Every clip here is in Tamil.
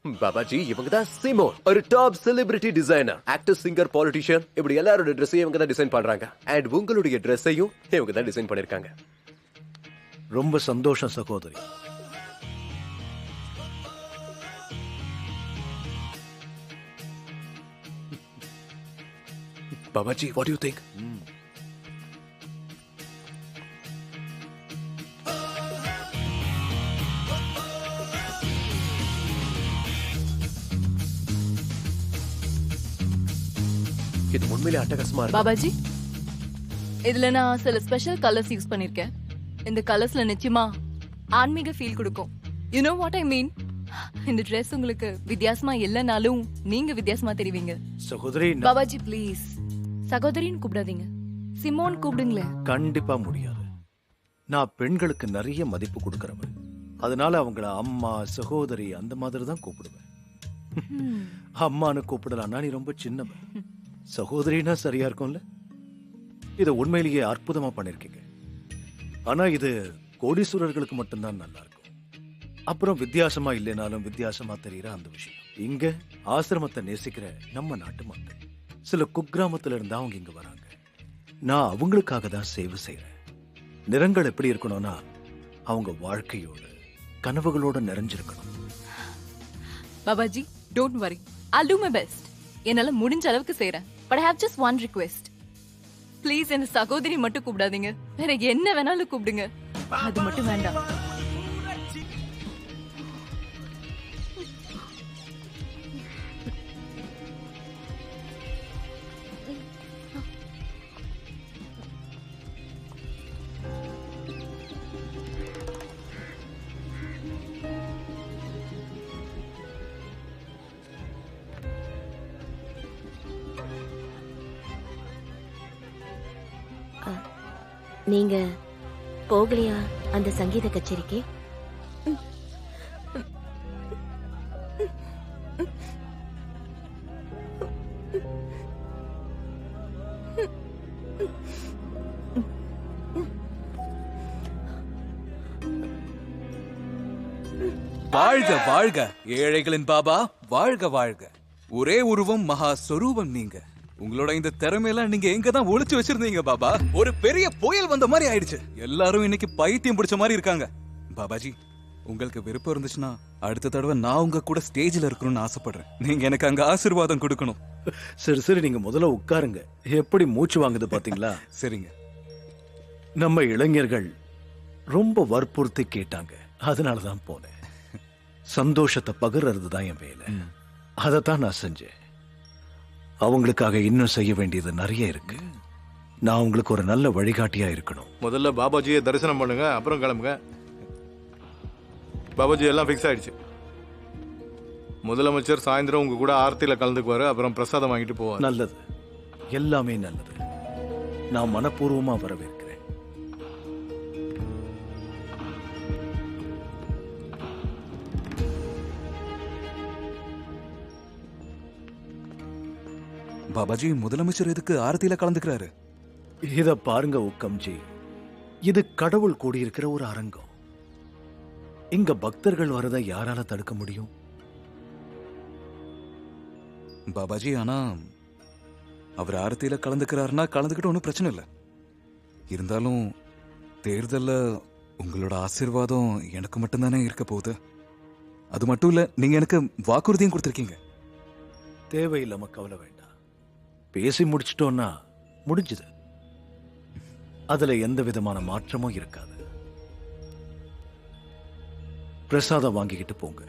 பாபாஜி இவங்க தான் சிமோன், ஒரு top celebrity designer, actor, singer, politician, இப்படி எல்லாரோட ட்ரெஸ்ஸையும் இவங்க தான் டிசைன் பண்றாங்க. அண்ட் உங்களுடைய ட்ரெஸ்ஸையும் இவங்க தான் டிசைன் பண்ணிருக்காங்க. ரொம்ப சந்தோஷம் சகோதரி. Babaji, what do you think? இது உண்மையிலே அட்டகாசமா இருக்கு. பாபாஜி, இதுல நான் சில ஸ்பெஷல் கலர்ஸ் யூஸ் பண்ணிருக்கேன். இந்த கலர்ஸ்ல நிச்சயமா ஆன்மீக ஃபீல் கொடுக்கும். யூ நோ வாட் ஐ மீன்? இந்த Dress உங்களுக்கு வித்தியாசமா இல்லனாலும் நீங்க வித்தியாசமா தெரிவீங்க. சகோதரி, பாபாஜி ப்ளீஸ் சகோதரின்னு கூப்பிடாதீங்க, சிமோன் கூப்பிடுங்களேன். கண்டிப்பா முடியாது. நான் பெண்களுக்கு நிறைய மதிப்பு கொடுக்கறவன். அதனால அவங்கள அம்மா, சகோதரி அந்த மாதிரி தான் கூப்பிடுவேன். அம்மானு கூப்பிடலாம், நீ ரொம்ப சின்னவன். சகோதரினா சரியா இருக்கும்ல? இதை உண்மையிலேயே அற்புதமா பண்ணிருக்கீங்க. ஆனா இது கோடீஸ்வரர்களுக்கு மட்டும்தான் நல்லா இருக்கும். அப்புறம் வித்தியாசமா இல்லைனாலும் வித்தியாசமா தெரியற அந்த விஷயம். இங்க ஆசிரமத்தை நேசிக்கிற நம்ம நாட்டு மக்கள் சில குக்கிராமத்துல இருந்தா அவங்க இங்க வராங்க. நான் அவங்களுக்காக தான் சேவை செய்யறேன். நிறங்கள் எப்படி இருக்கணும்னா அவங்க வாழ்க்கையோட கனவுகளோட நிறைஞ்சிருக்கணும். Babaji don't worry, I'll do my best. என்னால முடிஞ்ச அளவுக்கு செய்றேன். But I have just one request. Please என்ன சகோதரி மட்டும் கூப்பிடாதீங்க. வேற என்ன வேணாலும் கூப்பிடுங்க, அது மட்டும் வேண்டாம். நீங்க போகலையா அந்த சங்கீத கச்சேரிக்கு? வாழ்க வாழ்க ஏழைகளின் பாபா, வாழ்க வாழ்க. ஒரே உருவம் மகா சொரூபம் நீங்க. உங்களோட இந்த திறமையெல்லாம் நீங்க எங்க தான் ஒளிச்சு வச்சிருந்தீங்க பாபா? ஒரு பெரிய புயல் வந்த மாதிரி ஆயிடுச்சு. எல்லாரும் இன்னைக்கு பைத்தியம் பிடிச்ச மாதிரி இருக்காங்க. பாபாஜி, உங்களுக்கு விருப்பம் இருந்துச்சுன்னா அடுத்த தடவை நான் உங்க கூட ஸ்டேஜ்ல இருக்கணும்னு ஆசைப்படுறேன். நீங்க எனக்கு அங்க ஆசீர்வாதம் கொடுக்கணும். சரி சரி, நீங்க முதல்ல உட்காருங்க. எப்படி மூச்சு வாங்குது பாத்தீங்களா? சரிங்க. நம்ம இளைஞர்கள் ரொம்ப வற்புறுத்தி கேட்டாங்க, அதனாலதான் போனேன். சந்தோஷத்தை பகிர்றது தான் என் வேலை. அதைத்தான் நான் செஞ்சேன். அவங்களுக்காக இன்னும் செய்ய வேண்டியது நிறைய இருக்கு. நான் உங்களுக்கு ஒரு நல்ல வழிகாட்டியா இருக்கணும். முதல்ல பாபாஜியை தரிசனம் பண்ணுங்க, அப்புறம் கிளம்புங்க. பாபாஜி எல்லாம் ஃபிக்ஸ் ஆயிடுச்சு. முதலமைச்சர் சாயந்தரம் உங்க கூட ஆர்த்தியில கலந்துக்குவாரு, அப்புறம் பிரசாதம் வாங்கிட்டு போவார். நல்லது, எல்லாமே நல்லது. நான் மனப்பூர்வமா வரவேற்கிறேன். பாபாஜி, முதலமைச்சர் எதுக்கு ஆரத்தியில கலந்துக்கிறாரு? இத பாருங்க உக்கம்ஜி, இது கடவுள் கூடியிருக்கிற ஒரு அரங்கம். இங்க பக்தர்கள் வரதை யாரால தடுக்க முடியும்? பாபாஜி, ஆனா அவர் ஆரத்தியில கலந்துக்கிறாருன்னா கலந்துக்கிட்டு ஒன்றும் பிரச்சனை இல்லை. இருந்தாலும் தேர்தல்ல உங்களோட ஆசீர்வாதம் எனக்கு மட்டும்தானே இருக்க போகுது. அது மட்டும் இல்ல, நீங்க எனக்கு வாக்குறுதியும் கொடுத்துருக்கீங்க. தேவையில்லாம கவலை வேண்டாம். பேசி முடிச்சிட்டோம்னா முடிஞ்சது. அதுல எந்த விதமான மாற்றமும் இருக்காது. பிரசாதம் வாங்கிக்கிட்டு போங்க.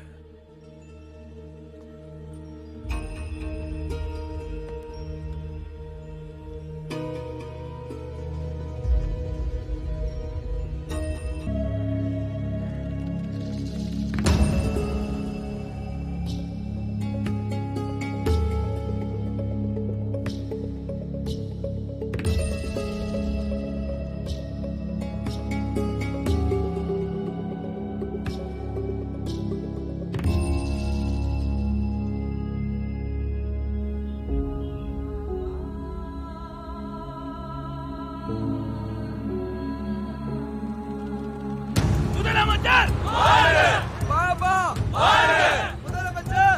முதலமைச்சர் பாபா முதலமைச்சர்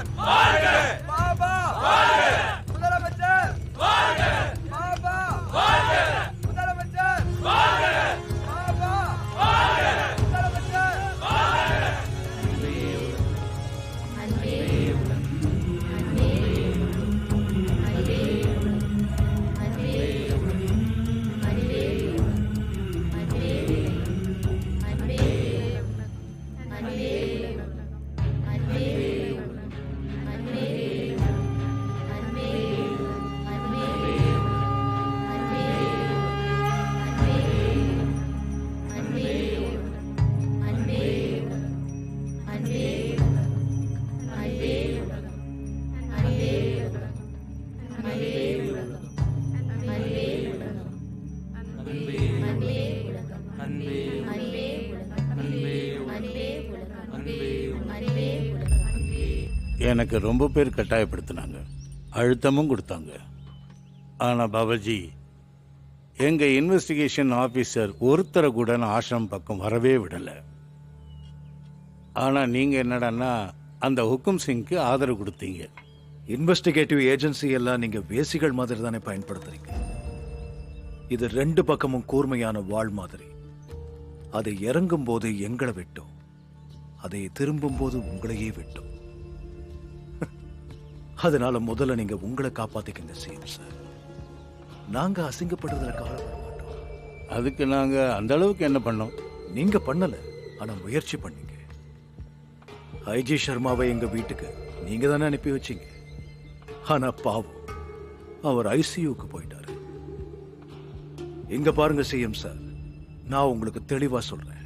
எனக்கு ரொம்ப பேர் கட்டாயப்படுத்தினாங்க, அழுத்தமும் கொடுத்தாங்க. ஆனால் பாபாஜி, எங்கள் இன்வெஸ்டிகேஷன் ஆஃபீஸர் ஒருத்தரை கூட நான் ஆசிரமம் பக்கம் வரவே விடலை. ஆனால் நீங்கள் என்னடான்னா அந்த ஹுக்கும் சிங்க்கு ஆதரவு கொடுத்தீங்க. இன்வெஸ்டிகேட்டிவ் ஏஜென்சி எல்லாம் நீங்க வேசிகள் மாதிரி தானே பயன்படுத்துறீங்க. இது ரெண்டு பக்கமும் கூர்மையான வாள் மாதிரி. அது இறங்கும் போது எங்களை வெட்டும், அதை திரும்பும் போது உங்களையே வெட்டும். அதனால முதல்ல நீங்க உங்களை காப்பாத்திக்கங்க சிஎம் சார். நாங்க அசிங்கப்படுறதுல கவலைப்பட மாட்டோம். அதுக்கு நாங்கள் அந்த அளவுக்கு என்ன பண்ணோம்? நீங்க பண்ணல, ஆனா முயற்சி பண்ணீங்க. ஐஜி சர்மாவை எங்க வீட்டுக்கு நீங்க தானே அனுப்பி வச்சீங்க. ஆனா பாவம், அவர் ஐசியூக்கு போயிட்டாரு. இங்க பாருங்க சிஎம் சார், நான் உங்களுக்கு தெளிவா சொல்றேன்.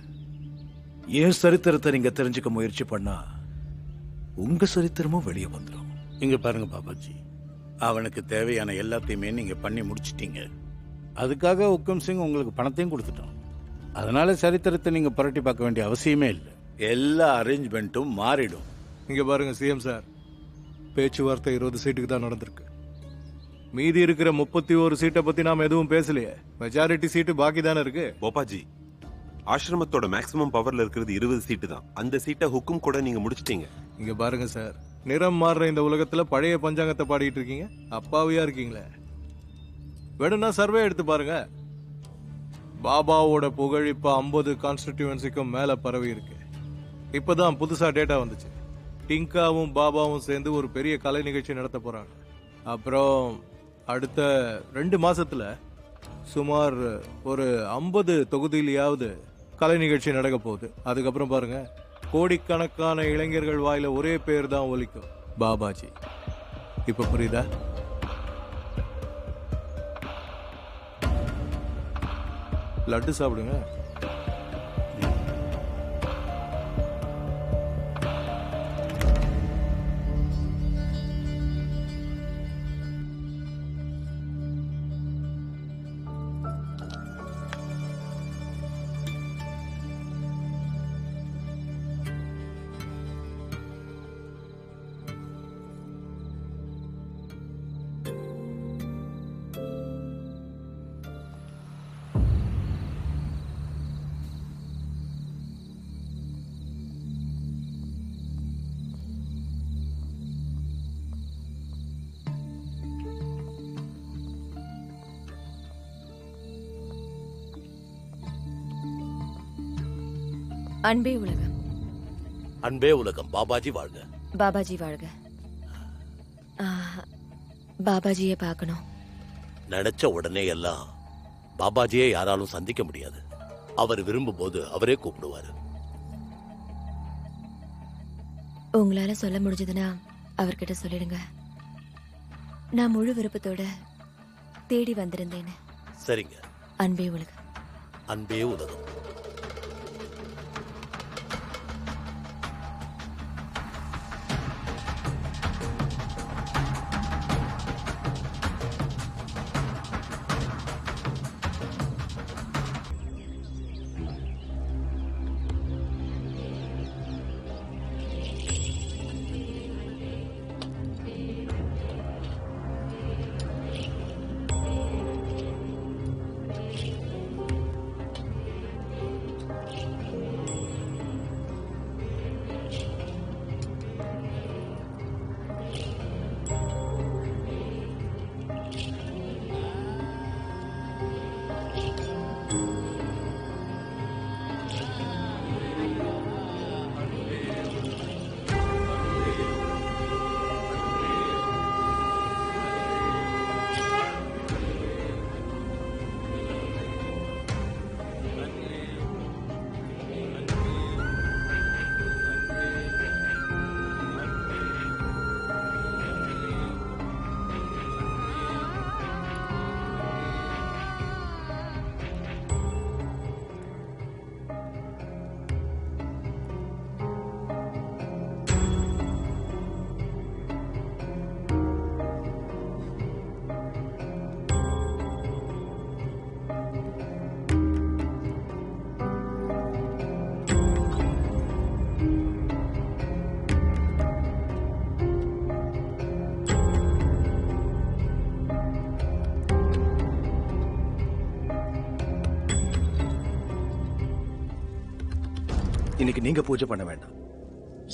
என் சரித்திரத்தை நீங்க தெரிஞ்சுக்க முயற்சி பண்ணா உங்க சரித்திரமும் வெளியே வந்துடும். இங்க பாருங்க பாபாஜி, அவனுக்கு தேவையான எல்லாத்தையுமே நீங்க பண்ணி முடிச்சிட்டீங்க. அதுக்காக ஹுக்கம் சிங் உங்களுக்கு பணத்தையும் கொடுத்துட்டோம். அதனால சரித்திரத்தை நீங்க புரட்டி பார்க்க வேண்டிய அவசியமே இல்லை. எல்லா அரேஞ்ச்மெண்ட்டும் மாறிடும். இங்க பாருங்க சிஎம் சார், பேச்சுவார்த்தை 20 சீட்டுக்கு தான் நடந்திருக்கு. மீதி இருக்கிற 31 சீட்டை பத்தி நாம எதுவும் பேசலையே. மெஜாரிட்டி சீட்டு பாக்கி தானே இருக்கு. போபாஜி, ஆசிரமத்தோட மேக்ஸிமம் பவர்ல இருக்கிறது 20 சீட்டு தான். அந்த சீட்டை ஹுக்கும் கூட நீங்க முடிச்சிட்டீங்க. இங்க பாருங்க சார், நிறம் மாறுற இந்த உலகத்துல பழைய பஞ்சாங்கத்தை பாடிட்டு இருக்கீங்க. அப்பாவியா இருக்கீங்களே. வேணும்னா சர்வே எடுத்து பாருங்க. பாபாவோட புகழ் இப்ப 50 கான்ஸ்டிடியூவன்சிக்கும் மேல பரவி இருக்கு. இப்பதான் புதுசா டேட்டா வந்துச்சு. டிங்காவும் பாபாவும் சேர்ந்து ஒரு பெரிய கலை நிகழ்ச்சி நடத்த போறாங்க. அப்புறம் அடுத்த 2 மாசத்துல சுமார் ஒரு 50 தொகுதியிலேயாவது கலை நிகழ்ச்சி நடக்க போகுது. அதுக்கப்புறம் பாருங்க, கோடிக்கணக்கான இளைஞர்கள் வாயில ஒரே பேர் தான் ஒலிக்கும், பாபாஜி. இப்ப புரியுதா? லட்டு சாப்பிடுங்க. அன்பே உலகம். அன்பே உலகம். பாபாஜி வாழ்க. பாபாஜி வாழ்க. பாபாஜியை பார்க்கணும். நினைச்ச உடனே எல்லாம் பாபாஜியை யாராலும் சந்திக்க முடியாது. அவர் விரும்பும் போது அவரே கூப்பிடுவாரு. உங்களால சொல்ல முடிஞ்சதுன்னா அவர்கிட்ட சொல்லிடுங்க. நான் முழு விருப்பத்தோட தேடி வந்திருந்தேன்னு. சரிங்க. அன்பே உலகம். அன்பே உலகம். இன்னைக்கு நீங்க பூஜை பண்ண வேண்டாம்.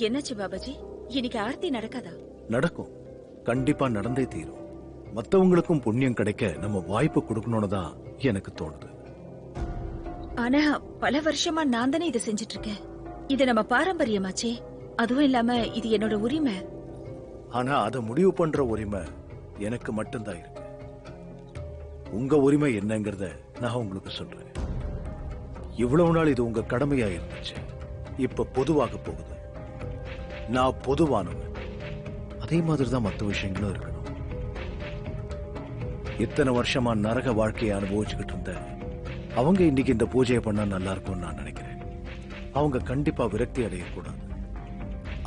என்னாச்சு பாபாஜி? இன்னைக்கு ஆர்த்தி நடக்காதா? நடக்கும், கண்டிப்பா நடந்தே தீரும். மத்தவங்களுக்கும் புண்ணியம் கிடைக்க நம்ம வாய்ப்பு கொடுக்கணும்னு தான் எனக்கு தோணுது. ஆனா பல வருஷமா நான் தானே இதை செஞ்சுட்டு இருக்கேன். இது நம்ம பாரம்பரியமாச்சே. அதுவும் இல்லாம இது என்னோட உரிமை. ஆனா அதை முடிவு பண்ற உரிமை எனக்கு மட்டும்தான் இருக்கு. உங்க உரிமை என்னங்கறத நான் உங்களுக்கு சொல்றேன். இவ்வளவு நாள் இது உங்க கடமையா இருந்துச்சு, இப்ப பொதுவாக போகுது. நான் பொதுவானவன், அதே மாதிரிதான் மற்ற விஷயங்களும் இருக்கணும். இத்தனை வருஷமா நரக வாழ்க்கையை அனுபவிச்சுக்கிட்டு இருந்த அவங்க இன்னைக்கு இந்த பூஜையை பண்ணா நல்லா இருக்கும்னு நான் நினைக்கிறேன். அவங்க கண்டிப்பா விரக்தி அடையக்கூடாது.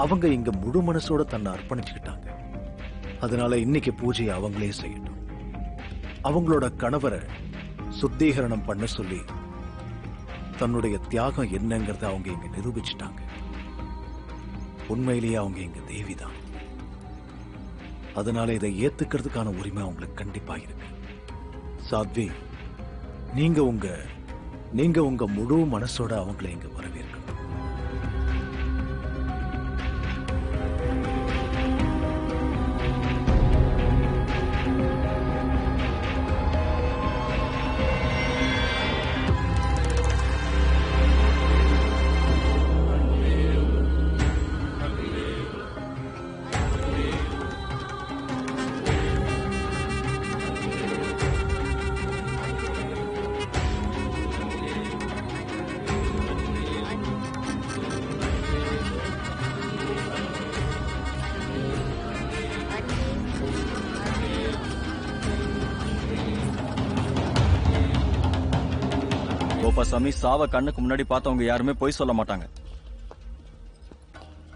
அவங்க இங்க முழு மனசோட தன்னை அர்ப்பணிச்சுக்கிட்டாங்க. அதனால இன்னைக்கு பூஜையை அவங்களே செய்யட்டும். அவங்களோட கணவரை சுத்திகரணம் பண்ண சொல்லி தன்னுடைய தியாகம் என்னங்கறத அவங்க இங்க நிரூபிச்சுட்டாங்க. உண்மையிலேயே அவங்க இங்க தேவிதான். அதனால இதை ஏத்துக்கிறதுக்கான உரிமை அவங்களுக்கு கண்டிப்பா இருக்கு. சாத்வி, நீங்க உங்க முழு மனசோட அவங்களை இங்க வரவேற்கணும். கோபாசாமி சாவ கண்ணுக்கு முன்னாடி பார்த்தவங்க யாருமே பொய் சொல்ல மாட்டாங்க.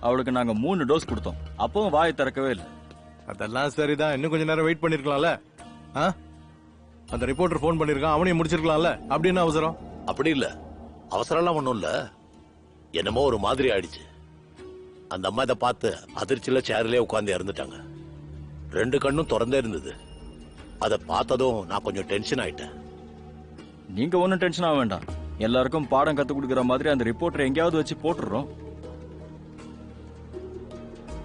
அவளுக்கு நாங்க 3 டோஸ் கொடுத்தோம், அப்பவும் வாயை திறக்கவே இல்லை. அதெல்லாம் சரிதான், இன்னும் கொஞ்ச நேரம் வெயிட் பண்ணிருக்கலாம்ல. அந்த ரிப்போர்ட்டர் போன் பண்ணிருக்கான், அவனையும் முடிச்சிருக்கலாம்ல. அப்படி என்ன அவசரம்? அப்படி இல்ல, அவசரம்லாம் ஒண்ணும் இல்ல. என்னமோ ஒரு மாதிரி ஆயிடுச்சு. அந்த அம்மா இதை பார்த்து அதிர்ச்சியில சேர்லயே உட்கார்ந்து இறந்துட்டாங்க. 2 கண்ணும் திறந்தே இருந்தது. அதை பார்த்ததும் நான் கொஞ்சம் டென்ஷன் ஆயிட்டேன். நீங்க ஒன்னும் டென்ஷன் ஆக வேண்டாம். எல்லாருக்கும் பாடம் கத்து கொடுக்கற மாதிரி அந்த ரிப்போர்ட்டர் எங்கேயாவது வச்சு போட்டுறோம்.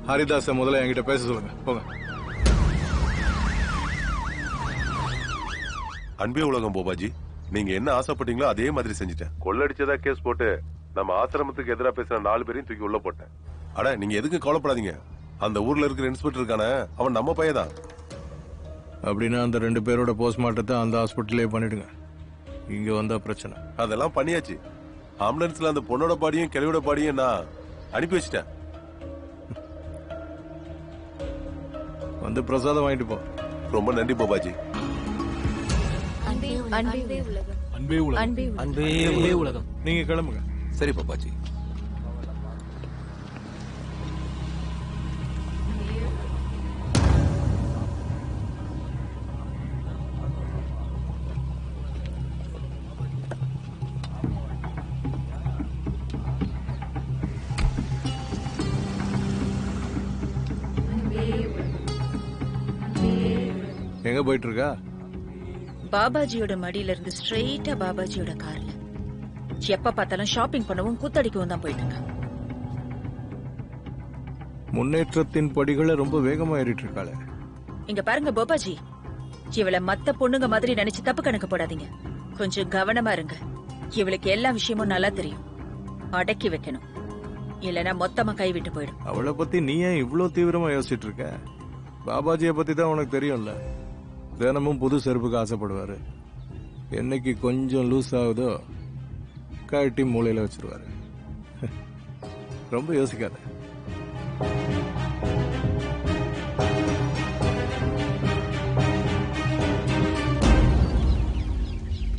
ஹரிதாஸ முதல்ல என்கிட்ட பேச சொல்லுங்க. போங்க. அன்பே உலகம் பாபாஜி, நீங்க என்ன ஆசைப்பட்டீங்களோ அதே மாதிரி செஞ்சுட்டேன். கொள்ளடிச்சதா கேஸ் போட்டு நம்ம ஆசிரமத்துக்கு எதிராக பேசின 4 பேரையும் தூக்கி உள்ள போட்டேன். அட நீங்க எதுக்கு கவலைப்படாதீங்க. அந்த ஊர்ல இருக்கிற இன்ஸ்பெக்டர் இருக்கானே, அவன் நம்ம பையதான். அப்படின்னா அந்த 2 பேரோட போஸ்ட்மார்ட்டத்தை அந்த ஹாஸ்பிட்டலே பண்ணிடுங்க. இங்க வந்தா பிரச்சனை. அதெல்லாம் பண்ணியாச்சு. ஆம்புலன்ஸ்ல அந்த பொண்ணோட பாடியும் கிளையோட பாடியும் நான் அனுப்பி வச்சிட்டேன். வந்து பிரசாதம் வாங்கிட்டு போ. ரொம்ப நன்றி பாபாஜி. அன்பே உலகம். நீங்க கிளம்புங்க. சரி பாபாஜி. எங்க போயிட்டு இருக்கா? பாபாஜியோட மடியில இருந்து ஸ்ட்ரெயிட்டா பாபாஜியோட கார்ல. எப்ப பார்த்தாலும் ஷாப்பிங் பண்ணவும் கூத்தடிக்கவும் தான் போயிட்டு இருக்கா. முன்னேற்றத்தின் படிகளை ரொம்ப வேகமா ஏறிட்டு இருக்காளே. இங்க பாருங்க பாபாஜி, இவளை மத்த பொண்ணுங்க மாதிரி நினைச்சு தப்பு கணக்கு போடாதீங்க. கொஞ்சம் கவனமா இருங்க. இவளுக்கு எல்லா விஷயமும் நல்லா தெரியும். அடக்கி வைக்கணும், இல்லனா மொத்தமா கைவிட்டு போயிடும். அவளை பத்தி நீ ஏன் இவ்ளோ தீவிரமா யோசிச்சுட்டு இருக்க? பாபாஜியை பத்தி தான் உனக்கு தெரியும்ல. தினமும் புது செருப்புக்கு ஆசைப்படுவாரு. என்னைக்கு கொஞ்சம் லூஸ் ஆகுதோ கட்டி மூளையில வச்சிருவாரு. ரொம்ப யோசிக்காத.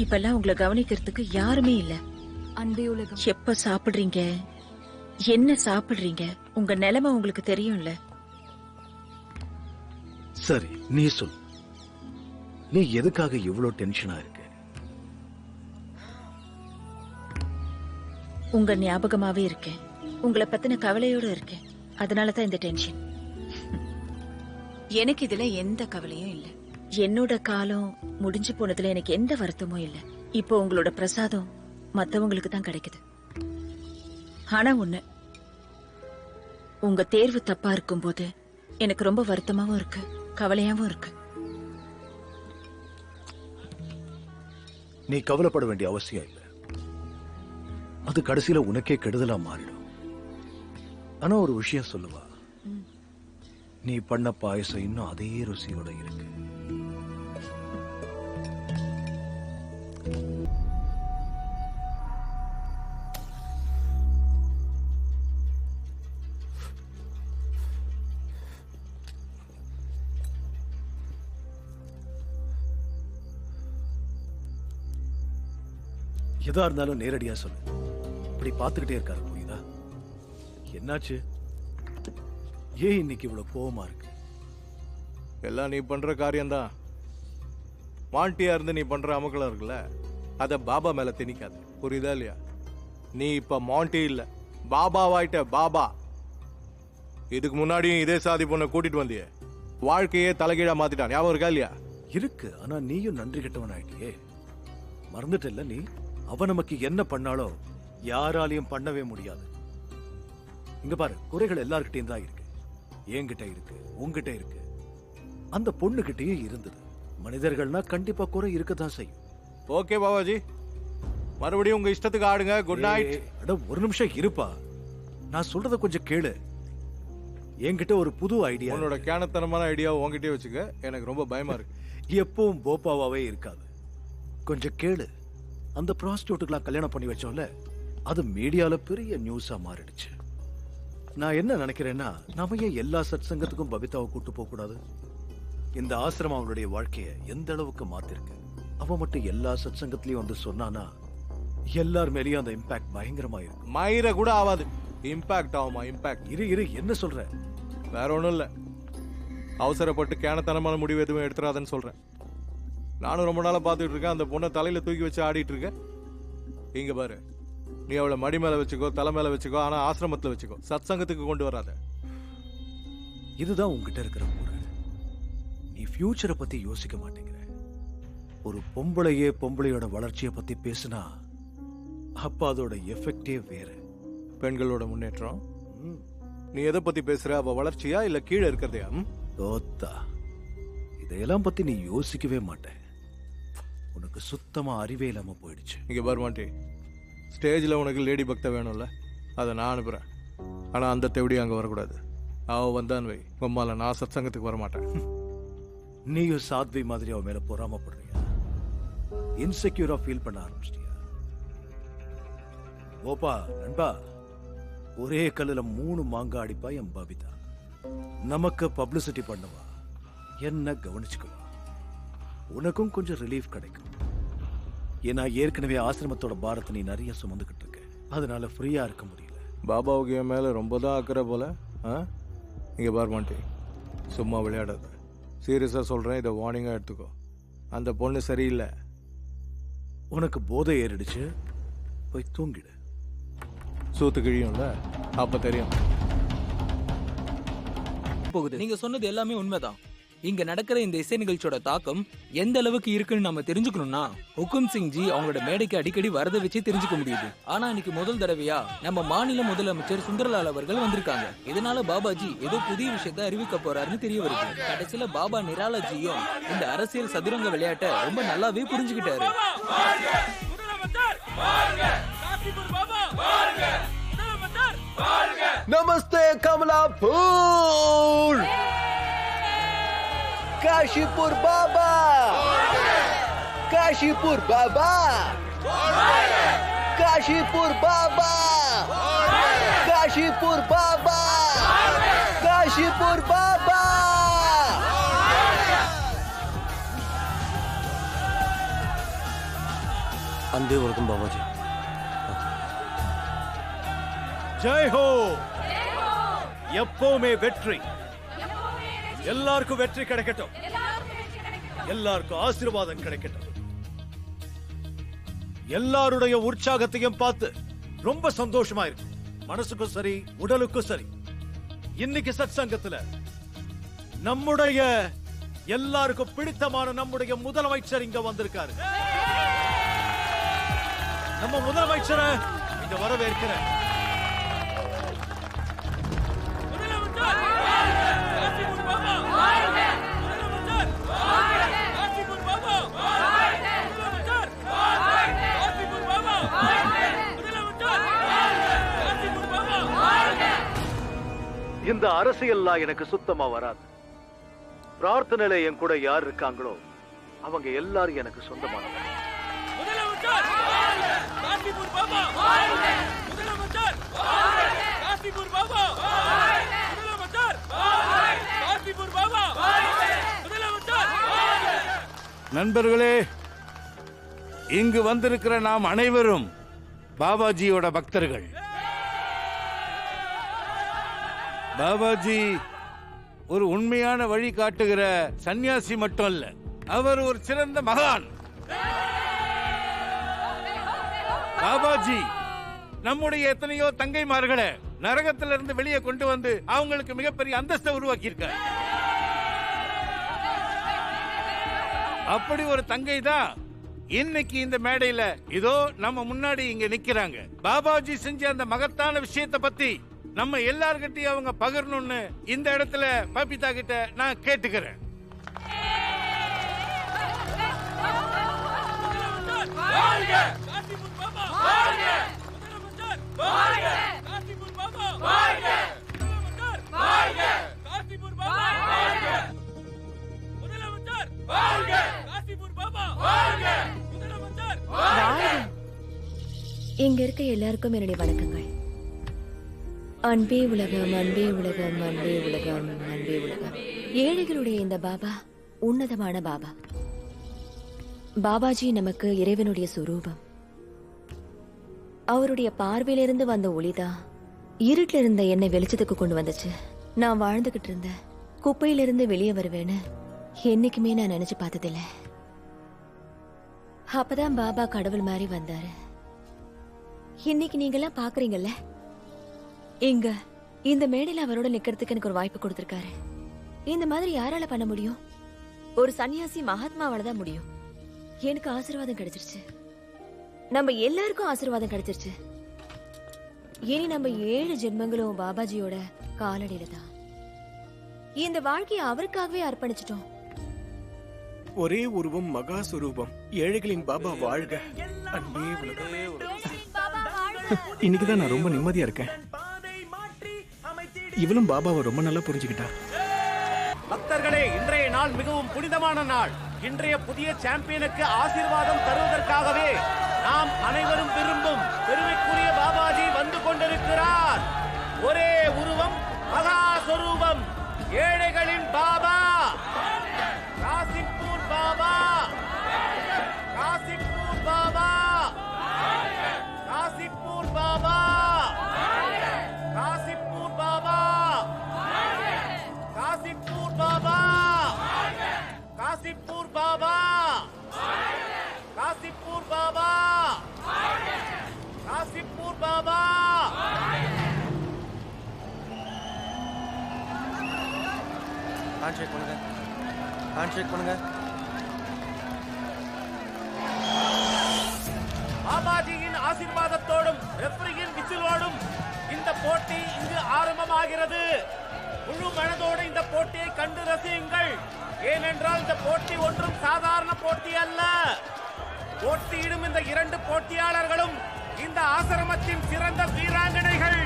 இப்பெல்லாம் உங்களை கவனிக்கிறதுக்கு யாருமே இல்ல. அன்பே உலகம். எப்ப சாப்பிடுறீங்க, என்ன சாப்பிடுறீங்க, உங்க நிலைமை உங்களுக்கு தெரியும்ல. சரி, நீ சொல். நீ எதுக்காக இவ்வளவு டென்ஷனா இருக்க? உங்க ஞாபகமாவே இருக்கேன். உங்களை பத்தின கவலையோட இருக்கேன். அதனாலதான் இந்த டென்ஷன். எனக்கு இதுல எந்த கவலையும் இல்ல. என்னோட காலம் முடிஞ்சு போனதுல எனக்கு எந்த வருத்தமும் இல்ல. இப்போ உங்களோட பிரசாதம் மத்தவங்களுக்கு தான் கிடைக்குது. ஆனா ஒண்ணு, உங்க தேர்வு தப்பா இருக்கும்போது எனக்கு ரொம்ப வருத்தமாவும் இருக்கு, கவலையாவும் இருக்கு. நீ கவலைப்பட வேண்டிய அவசியம் இல்லை. அது கடைசியில உனக்கே கெடுதலா மாறிடும். ஆனா ஒரு விஷயம் சொல்லுவா, நீ பண்ண பாயசம் இன்னும் அதே ருசியோட இருக்கு. எதா இருந்தாலும் நேரடியா சொல்லு. இப்படி பார்த்துக்கிட்டே இருக்காரு, புரியுதா? என்னாச்சு? ஏன் இன்னைக்கு இவ்வளவு கோவமா இருக்கு? எல்லாம் நீ பண்ற காரியம்தான். மாண்டியா இருந்து நீ பண்ற அமக்கலம் இருக்குல்ல, அத பாபா மேல திணிக்காது, புரியுதா இல்லையா? நீ இப்ப மாண்டி இல்ல, பாபாவாயிட்ட. பாபா இதுக்கு முன்னாடியும் இதே சாதி பொண்ணை கூட்டிட்டு வந்தியே, வாழ்க்கையே தலைகீழா மாத்திட்டான், ஞாபகம் இருக்கா இல்லையா? இருக்கு. ஆனா நீயும் நன்றி கெட்டவன் ஆயிட்டியே. மறந்துட்டல்ல நீ? அவ நமக்கு என்ன பண்ணாலோ யாராலையும் பண்ணவே முடியாது. இங்க பாரு, குறைகள் எல்லார்கிட்டயும் தான் இருக்கு. என்கிட்ட இருக்கு, உங்ககிட்ட இருக்கு, அந்த பொண்ணுகிட்டயும் இருந்தது. மனிதர்கள்னா கண்டிப்பா குறை இருக்கதான் செய்யும். ஓகே பாபாஜி, மறுபடியும் உங்க இஷ்டத்துக்கு ஆடுங்க. Good night. அட ஒரு நிமிஷம் இருப்பா, நான் சொல்றத கொஞ்சம் கேளு. என்கிட்ட ஒரு புது ஐடியா. உன்னோட கேனத்தனமான ஐடியாவை உங்ககிட்டயே வச்சுக்க, எனக்கு ரொம்ப பயமா இருக்கு. எப்பவும் போப்பாவாவே இருக்காது, கொஞ்சம் கேளு. அந்த ப்ராஸ்டியூட்டுக்கெல்லாம் கல்யாணம் பண்ணி வச்சோம்ல, அது மீடியால பெரிய நியூஸா மாறிடுச்சு. நான் என்ன நினைக்கிறேன்னா, நாம ஏன் எல்லா சத் சங்கத்துக்கும் பபிதாவை கூட்டு போக கூடாது? இந்த ஆசிரமம் அவளுடைய வாழ்க்கைய எந்த அளவுக்கு மாத்திருக்கு. அவ மட்டும் எல்லா சத் சங்கத்திலயும் வந்து சொன்னானா, எல்லார் மேலயும் அந்த இம்பாக்ட் பயங்கரமா இருக்கும். மயிர கூட ஆகாது, இம்பாக்ட் ஆகுமா? இம்பாக்ட். இரு என்ன சொல்ற? வேற ஒண்ணும் இல்ல, அவசரப்பட்டு கேனத்தனமான முடிவு எதுவும் எடுத்துறாதுன்னு சொல்றேன். நானும் ரொம்ப நாளா பாத்துட்டு இருக்கேன், அந்த பொண்ணை தலையில தூக்கி வச்சு ஆடிட்டு இருக்கேன். இங்க பாரு, நீ அவளை மடி மேல வச்சுக்கோ, தலை மேல வச்சுக்கோ, ஆனா ஆசிரமத்துல வச்சுக்கோ, சத் சங்கத்துக்கு கொண்டு வராத. இதுதான் உங்ககிட்ட இருக்கிற முறை. நீ ஃபியூச்சரை பத்தி யோசிக்க மாட்டேங்கிற. ஒரு பொம்பளையோட வளர்ச்சியை பத்தி பேசினா அப்ப அதோட எஃபெக்டே வேற. பெண்களோட முன்னேற்றம். நீ எதை பத்தி பேசுற? அவ வளர்ச்சியா இல்ல கீழே இருக்கிறதையா? தோத்தா, இதையெல்லாம் பத்தி நீ யோசிக்கவே மாட்டேன். உனக்கு சுத்தமா அறிவே இல்லாம போயிடுச்சு. இங்க பர்மாண்டி, ஸ்டேஜ்ல உனக்கு லேடி பக்த வேணும்ல, அதை நான் அனுப்புறேன். ஆனா அந்த தேவடி அங்க வரக்கூடாது. அவ வந்தான் வை, உம்மால நான் சத் சங்கத்துக்கு வரமாட்டேன். நீயும் சாத்வி மாதிரி அவ மேல பொறாமப்படுறியா? இன்செக்யூரா ஃபீல் பண்ண ஆரம்பிச்சிட்டியா? ஓப்பா நண்பா, ஒரே கல்லுல 3 மாங்காய் அடிப்பா என் பபிதா. நமக்கு பப்ளிசிட்டி பண்ணுவா, என்ன கவனிச்சுக்குவா, உனக்கும் கொஞ்சம் ரிலீஃப் கிடைக்கும். ஏன்னா ஏற்கனவே ஆசிரமத்தோட பாரத்தை நீ நிறைய சுமந்துக்கிட்டு இருக்க, அதனால ஃப்ரீயா இருக்க முடியல. பாபாவுக்கு என் மேல ரொம்ப தான் அக்கறை போல. இங்க பார்மாண்டி, சும்மா விளையாடாத. சீரியஸா சொல்றேன், இதை வார்னிங்கா எடுத்துக்கோ. அந்த பொண்ணு சரியில்லை. உனக்கு போதை ஏறிடுச்சு, போய் தூங்கிடு. சூத்து கிழியும்ல, அப்ப தெரியும். போகுது. நீங்க சொன்னது எல்லாமே உண்மைதான். இங்க நடக்கிற இந்த இசை நிகழ்ச்சியோட தாக்கம் எந்த அளவுக்கு இருக்குன்னு நம்ம தெரிஞ்சுக்கணும்னா, ஹுக்கும் சிங் ஜி அவங்களோட மேடைக்கு அடிக்கடி வரதை வச்சு தெரிஞ்சுக்க முடியுது. ஆனா இன்னைக்கு முதல் தடவையா நம்ம மாநில முதலமைச்சர் சுந்தரலால் அவர்கள் வந்திருக்காங்க. இதனால பாபாஜி ஏதோ புதிய விஷயத்தை அறிவிக்க போறாருன்னு தெரிய வருது. கடைசியில பாபா நிராலாஜியும் இந்த அரசியல் சதுரங்க விளையாட்டை ரொம்ப நல்லாவே புரிஞ்சுக்கிட்டாரு. நமஸ்தே கமலாபூர், काशीपुर बाबा, काशीपुर बाबा, काशीपुर बाबा, काशीपुर बाबा, काशीपुर बाबा. अंधे वरकम बाबा जी. ஜெய் ஹோ. எப்பவுமே வெற்றி. எல்லாருக்கும் வெற்றி கிடைக்கட்டும், எல்லாருக்கும் ஆசீர்வாதம் கிடைக்கட்டும். எல்லாருடைய உற்சாகத்தையும் பார்த்து ரொம்ப சந்தோஷமா இருக்கு, மனசுக்கும் சரி உடலுக்கும் சரி. இன்னைக்கு சத் சங்கத்துல நம்முடைய எல்லாருக்கும் பிடித்தமான நம்முடைய முதலமைச்சர் இங்க வந்திருக்காரு. நம்ம முதலமைச்சரை இங்க வரவேற்கிறேன். அரசியல்லாம் எனக்கு சுத்தமா வராது. பிரார்த்தனையில என் கூட யார் இருக்காங்களோ அவங்க எல்லாரும் எனக்கு சொந்தமானவங்க. நண்பர்களே, இங்கு வந்திருக்கிற நாம் அனைவரும் பாபாஜியோட பக்தர்கள். பாபாஜி ஒரு உண்மையான வழி காட்டுகிற சன்னியாசி மட்டும் அல்ல, அவர் ஒரு சிறந்த மகான். பாபாஜி நம்முடைய எத்தனையோ தங்கைமார்களை நரகத்திலிருந்து வெளியே கொண்டு வந்து அவங்களுக்கு மிகப்பெரிய அந்தஸ்தை உருவாக்கி இருக்கார். அப்படி ஒரு தங்கை தான் இன்னைக்கு இந்த மேடையில இதோ நம்ம முன்னாடி இங்க நிக்கிறாங்க. பாபாஜி செஞ்ச அந்த மகத்தான விஷயத்தை பத்தி நம்ம எல்லார்கிட்டையும் அவங்க பகிரணும்னு இந்த இடத்துல பபிதா கிட்ட நான் கேட்டுக்கிறேன். இங்க இருக்க எல்லாருக்கும் என்னுடைய வணக்கங்கள். அன்பே உலகம், அன்பே உலகம், அன்பே உலகம், அன்பே உலகம். ஏழைகளுடைய இந்த பாபா உன்னதமான பாபா. பாபாஜி நமக்கு இறைவனுடைய சுரூபம். அவருடைய பார்வையிலிருந்து வந்த ஒளிதான் இருட்டில இருந்த என்னை வெளிச்சத்துக்கு கொண்டு வந்துச்சு. நான் வாழ்ந்துகிட்டு இருந்த குப்பையிலிருந்து வெளியே வருவேன்னு என்னைக்குமே நான் நினைச்சு பார்த்ததில்ல. அப்பதான் பாபா கடவுள் மாதிரி வந்தாரு. இன்னைக்கு நீங்க எல்லாம் பாக்குறீங்கல்ல, இங்க இந்த மேடையில அவரோட நிக்கிறதுக்கு எனக்கு ஒரு வாய்ப்பு கொடுத்திருக்காரு. இந்த மாதிரி யாரால பண்ண முடியும்? ஒரு சன்னியாசி மகாத்மாவால தான் முடியும். எனக்கு ஆசீர்வாதம் கிடைச்சிருச்சு. நம்ம எல்லாருக்கும் ஆசீர்வாதம் கிடைச்சிருச்சு. இனி நம்ம 7 ஜென்மங்களும் பாபாஜியோட காலடியில தான். இந்த வாழ்க்கையை அவருக்காகவே அர்ப்பணிச்சிட்டோம். ஒரே உருவம் மகா சுரூபம், ஏழைகளின் பாபா வாழ்க. அன்பே உலகம். இன்னைக்குதான் நான் ரொம்ப நிம்மதியா இருக்கேன். இவளும் பாபாவை ரொம்ப நல்லா புரிஞ்சுக்கிட்டா. பக்தர்களே, இன்றைய நாள் மிகவும் புனிதமான நாள். இன்றைய புதிய சாம்பியனுக்கு ஆசீர்வாதம் தருவதற்காகவே நாம் அனைவரும் விரும்பும் பெருமைக்குரிய பாபாஜி வந்து கொண்டிருக்கிறார். ஒரே உருவம் மகா சொரூபம், ஏழைகளின் பாபா, காசிப்பூர் பாபா, காசிப்பூர் பாபா, காசிப்பூர் பாபா, காசிப்பூர் பாபா, காசிப்பூர் பாபா, காசிப்பூர் பாபா, காசிப்பூர் பாபா, காசிப்பூர் பாபா. ஹேண்ட்ஷேக் பண்ணுங்க, ஹேண்ட்ஷேக் பண்ணுங்க. பாபாஜியின் ஆசீர்வாதத்தோடும் ரெஃப்ரியின் விசிலோடும் இந்த போட்டி இங்கு ஆரம்பமாகிறது. முழு மனதோடு இந்த போட்டியை கண்டு ரசியுங்கள். ஏனென்றால் இந்த போட்டி ஒன்றும் சாதாரண போட்டி அல்ல. போட்டியிடும் இந்த 2 போட்டியாளர்களும் இந்த ஆசிரமத்தின் சிறந்த வீராங்கனைகள்.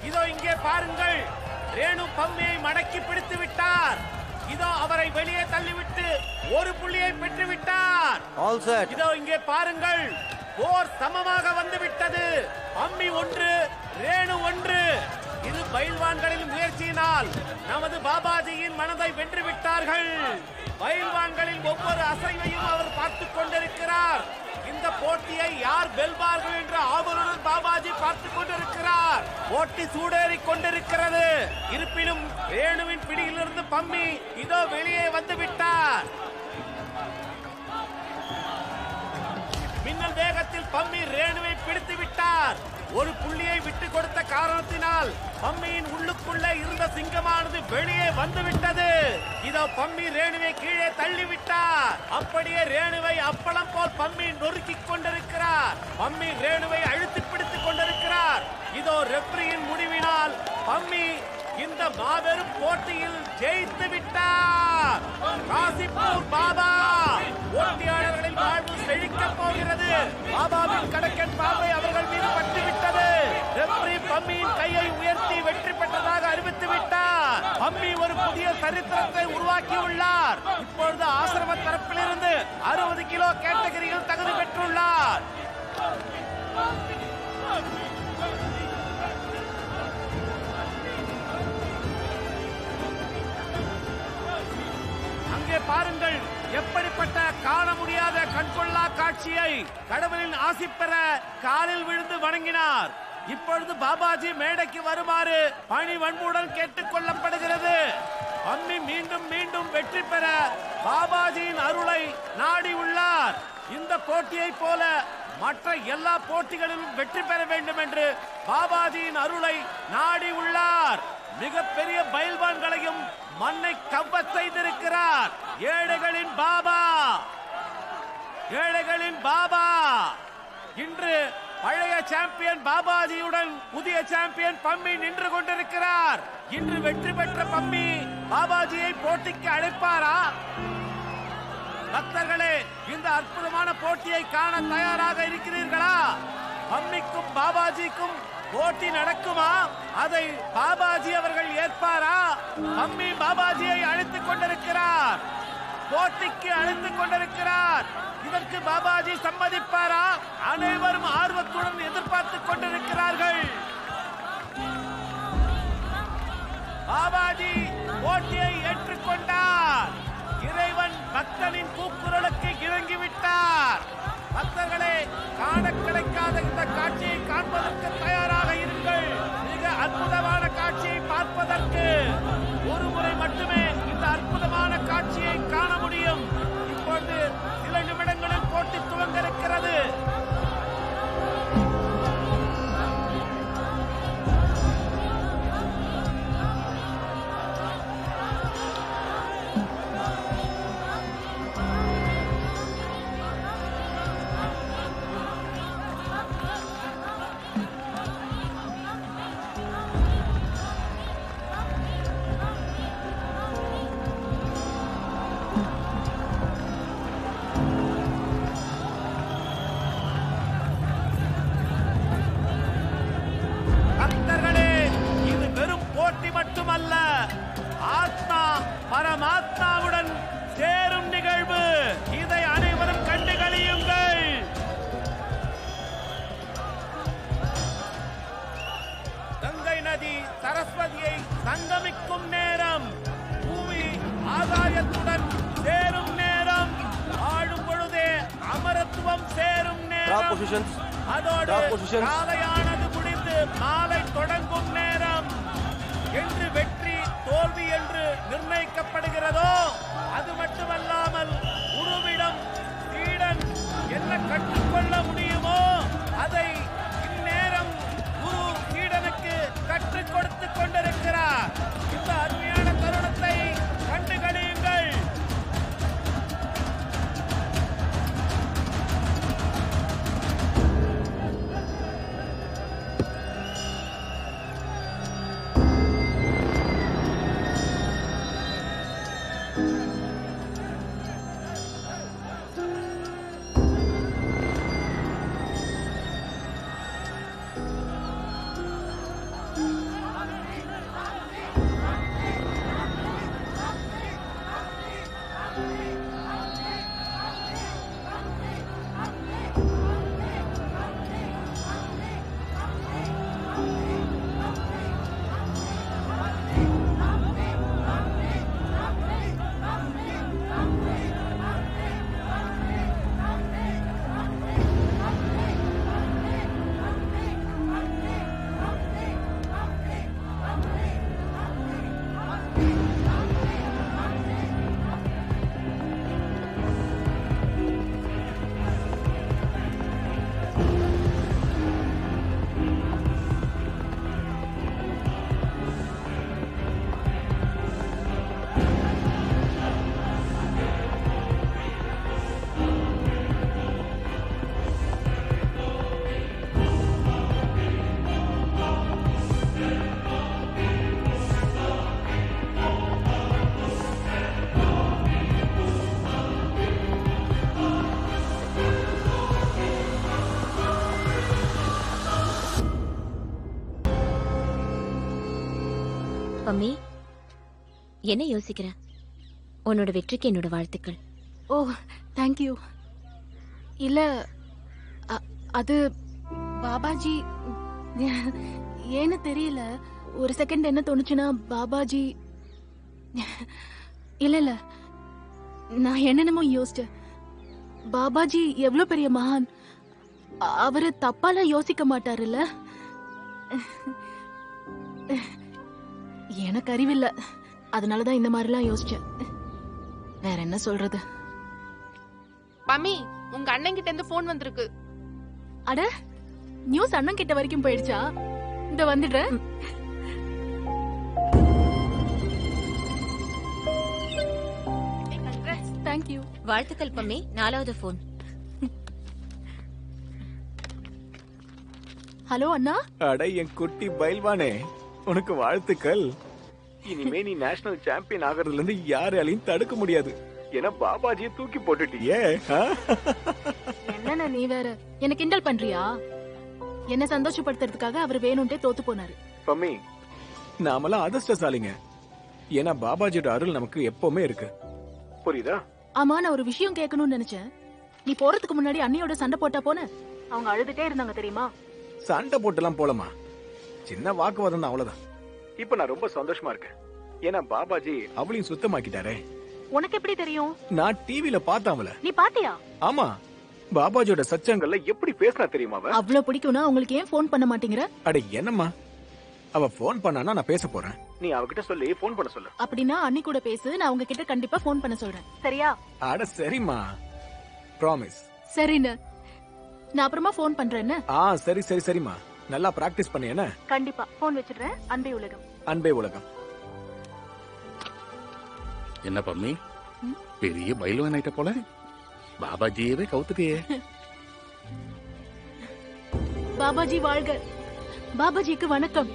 இதோ இங்கே பாருங்கள், ரேணு பம்மியை மடக்கி பிடித்து விட்டார். இதோ அவரை வெளியே தள்ளிவிட்டு 1 புள்ளியை பெற்று விட்டார். இதோ இங்கே பாருங்கள், போர் சமமாக வந்து விட்டது. பம்மி 1, ரேணு 1. இது பயில்வான்களின் முயற்சியினால் நமது பாபாஜியின் மனதை வென்று விட்டார்கள். பயில்வான்களின் ஒவ்வொரு அசைவையும் அவர் பார்த்துக் கொண்டிருக்கிறார். இந்த போட்டியை யார் வெல்வார்கள் என்ற ஆவலுடன் பாபாஜி பார்த்துக் கொண்டிருக்கிறார். போட்டி சூடேறி கொண்டிருக்கிறது. இருப்பினும் ரேணுவின் பிடியிலிருந்து பம்மி இதோ வெளியே வந்து விட்டார். மின்னல் வேகத்தில் பம்மி ரேணுவை பிடித்து விட்டார். 1 புள்ளியை விட்டு கொடுத்த காரணத்தினால் பம்மியின் உள்ளுக்குள்ளே இருந்த சிங்கமானது வெளியே வந்துவிட்டது. இதோ பம்மி ரேணுவை கீழே தள்ளிவிட்டார். அப்படியே ரேணுவை அப்பளம் போல் பம்மி நொறுக்கிக் கொண்டிருக்கிறார். பம்மி ரேணுவை அழுத்தி பிடித்துக் கொண்டிருக்கிறார். இதோ ரெஃப்ரியின் முடிவினால் பம்மி இந்த மாபெரும் போட்டியில் ஜெயித்து விட்டார் காசிப்பூர் பாபா. போட்டியாளர்களின் வாழ்வு செழிக்கப் போகிறது. பாபாவின் கடக்கன் பார்வை அவர்கள் மீது பட்டுவிட்டது. ரெஃப்ரி பம்மியின் கையை உயர்த்தி வெற்றி பெற்றதாக அறிவித்து விட்டார். பம்மி ஒரு புதிய சரித்திரத்தை உருவாக்கியுள்ளார். இப்பொழுது ஆசிரம தரப்பிலிருந்து 60 கிலோ கேட்டகரியில் தகுதி பெற்றுள்ளார். அங்கே பாருங்கள், எப்படிப்பட்ட காண முடியாத கண்கொள்ளா காட்சியை. கடவுளின் ஆசி பெற காலில் விழுந்து வணங்கினார். இப்பொழுது பாபாஜி மேடைக்கு வருமாறு பணி வன்புடன் கேட்டுக் கொள்ளப்படுகிறது. பம்மி மீண்டும் மீண்டும் வெற்றி பெற பாபாஜியின் அருளை நாடி உள்ளார். இந்த போட்டியை போல மற்ற எல்லா போட்டிகளிலும் வெற்றி பெற வேண்டும் என்று பாபாஜியின் அருளை நாடி உள்ளார். மிகப்பெரிய பயில்வான்களையும் மண்ணை கவ்வ செய்திருக்கிறார். ஏழைகளின் பாபா, ஏழைகளின் பாபா. இன்று பழைய சாம்பியன் பாபாஜியுடன் புதிய சாம்பியன் பம்மி நின்று கொண்டிருக்கிறார். இன்று வெற்றி பெற்ற பம்மி பாபாஜியை போட்டிக்கு அழைப்பாரா? பக்தர்களே, இந்த அற்புதமான போட்டியை காண தயாராக இருக்கிறீர்களா? பம்மிக்கும் பாபாஜிக்கும் போட்டி நடக்குமா? அதை பாபாஜி அவர்கள் ஏற்பாரா? பம்மி பாபாஜியை அழைத்துக் கொண்டிருக்கிறார், போட்டிக்கு அழைத்துக் கொண்டிருக்கிறார். இதற்கு பாபாஜி சம்மதிப்பாரா? அனைவரும் ஆர்வத்துடன் எதிர்பார்த்துக் கொண்டிருக்கிறார்கள். பாபாஜி போட்டியை ஏற்றுக்கொண்டார். இறைவன் பக்தனின் கூக்குரலுக்கு இறங்கிவிட்டார். பக்தர்களே, காண கிடைக்காத இந்த காட்சியை காண்பதற்கு தயாராக இருங்கள். மிக அற்புதமான காட்சியை பார்ப்பதற்கு ஒரு முறை மட்டுமே இந்த அற்புதமான காட்சியை காண முடியும். இப்பொழுது சில நிமிடங்களில் போட்டி துவங்க இருக்கிறது. மட்டுமல்ல, ஆத்மா பரமாத்மாவுடன் சேரும் நிகழ்வு. இதை அனைவரும் கண்டு களியுங்கள். கங்கை நதி சரஸ்வதியை சங்கமிக்கும் நேரம், பூமி ஆகாயத்துடன் சேரும் நேரம், ஆளும் பொழுதே அமரத்துவம் சேரும் நேரம், அதோடு காலையானது முடிந்து மாலை தொடங்கும் நேரம். என்று வெற்றி தோல்வி என்று நிர்ணயிக்கப்படுகிறதோ, அது மட்டுமல்லாமல் குருவிடம் சீடன் என்ன கற்றுக்கொள்ள முடியுமோ அதை இந்நேரம் குரு சீடனுக்கு கற்றுக் கொடுத்துக் கொண்டிருக்கிறார். இந்த அருமையான தருணத்தை கண்டு களியுங்கள். பம்மி, என்ன யோசிக்கிற? உன்னோட வெற்றிக்கு என்னோட வாழ்த்துக்கள். ஓ தேங்க்யூ. இல்ல அது பாபாஜி ஏன்னு தெரியல. ஒரு செகண்ட் என்ன தோணுச்சுன்னா பாபாஜி இல்ல நான் என்னென்னமோ யோசிச்சேன். பாபாஜி எவ்வளவு பெரிய மகான். அவரு தப்பால யோசிக்க மாட்டாருல்ல. எனக்கு அறிவில்ல, அதனாலதான் இந்த மாதிரிலாம் யோசிச்சேன். வேற என்ன சொல்றது? பம்மி, உங்க அண்ணன் கிட்ட இருந்து போன் வந்திருக்கு. அட, நியூஸ் அண்ணன் கிட்ட வரைக்கும் போயிடுச்சா? இந்த வந்துடுறேன். தேங்க்யூ. வாழ்த்துக்கள் பம்மி. 4வது போன். ஹலோ அண்ணா. அட என் குட்டி பைல்வானே, உனக்கு வாழ்த்துக்கள். இனிமே நீ நேஷனல் சாம்பியன் ஆகிறதுல இருந்து யாராலையும் தடுக்க முடியாது. ஏன்னா பாபாஜியை தூக்கி போட்டுட்டியே. என்னண்ணா நீ வேற என்ன கிண்டல் பண்றியா? என்ன சந்தோஷப்படுத்துறதுக்காக அவர் வேணும்ட்டே தோத்து போனாரு. பம்மி, நாமெல்லாம் அதிர்ஷ்டசாலிங்க. ஏன்னா பாபாஜியோட அருள் நமக்கு எப்பவுமே இருக்கு. புரியுதா? ஆமா, நான் ஒரு விஷயம் கேட்கணும்னு நினைச்சேன். நீ போறதுக்கு முன்னாடி அண்ணியோட சண்டை போட்டா போன. அவங்க அழுதுட்டே இருந்தாங்க தெரியுமா? சண்டை போட்டுலாம் போலமா, சின்ன வாக்குவாதம் தான், அவ்வளவுதான். இப்ப நான் ரொம்ப சந்தோஷமா இருக்கேன். ஏன்னா பாபாஜி அவளையும் சுத்தமாக்கிட்டாரே. உனக்கு எப்படி தெரியும்? நான் டிவில பார்த்தேன். நீ பாத்தியா? ஆமா, பாபாஜியோட சச்சங்கள்ல எப்படி பேசினா தெரியுமா? அவ்வளவு பிடிக்கும்னா உங்களுக்கு ஏன் போன் பண்ண மாட்டேங்கிற? அட என்னம்மா, அவ போன் பண்ணானா நான் பேச போறேன். நீ அவகிட்ட சொல்லி போன் பண்ண சொல்லு. அப்படின்னா அண்ணி கூட பேசு, நான் உங்க கிட்ட கண்டிப்பா போன் பண்ண சொல்றேன். சரியா? அட சரிம்மா, ப்ராமிஸ். சரிண்ணா, நான் அப்புறமா போன் பண்றேன். சரி சரி சரிம்மா, நல்லா பிராக்டிஸ் பண்ணி. என்ன? கண்டிப்பா போன் வச்சிடுறேன். அன்பே உலகம். அன்பே உலகம். என்ன பம்மி, பெரிய பைல்வான் ஆயிட்ட போல. பாபாஜியவே கவுத்துட்டியே. பாபாஜி வாழ்க. பாபாஜிக்கு வணக்கம்.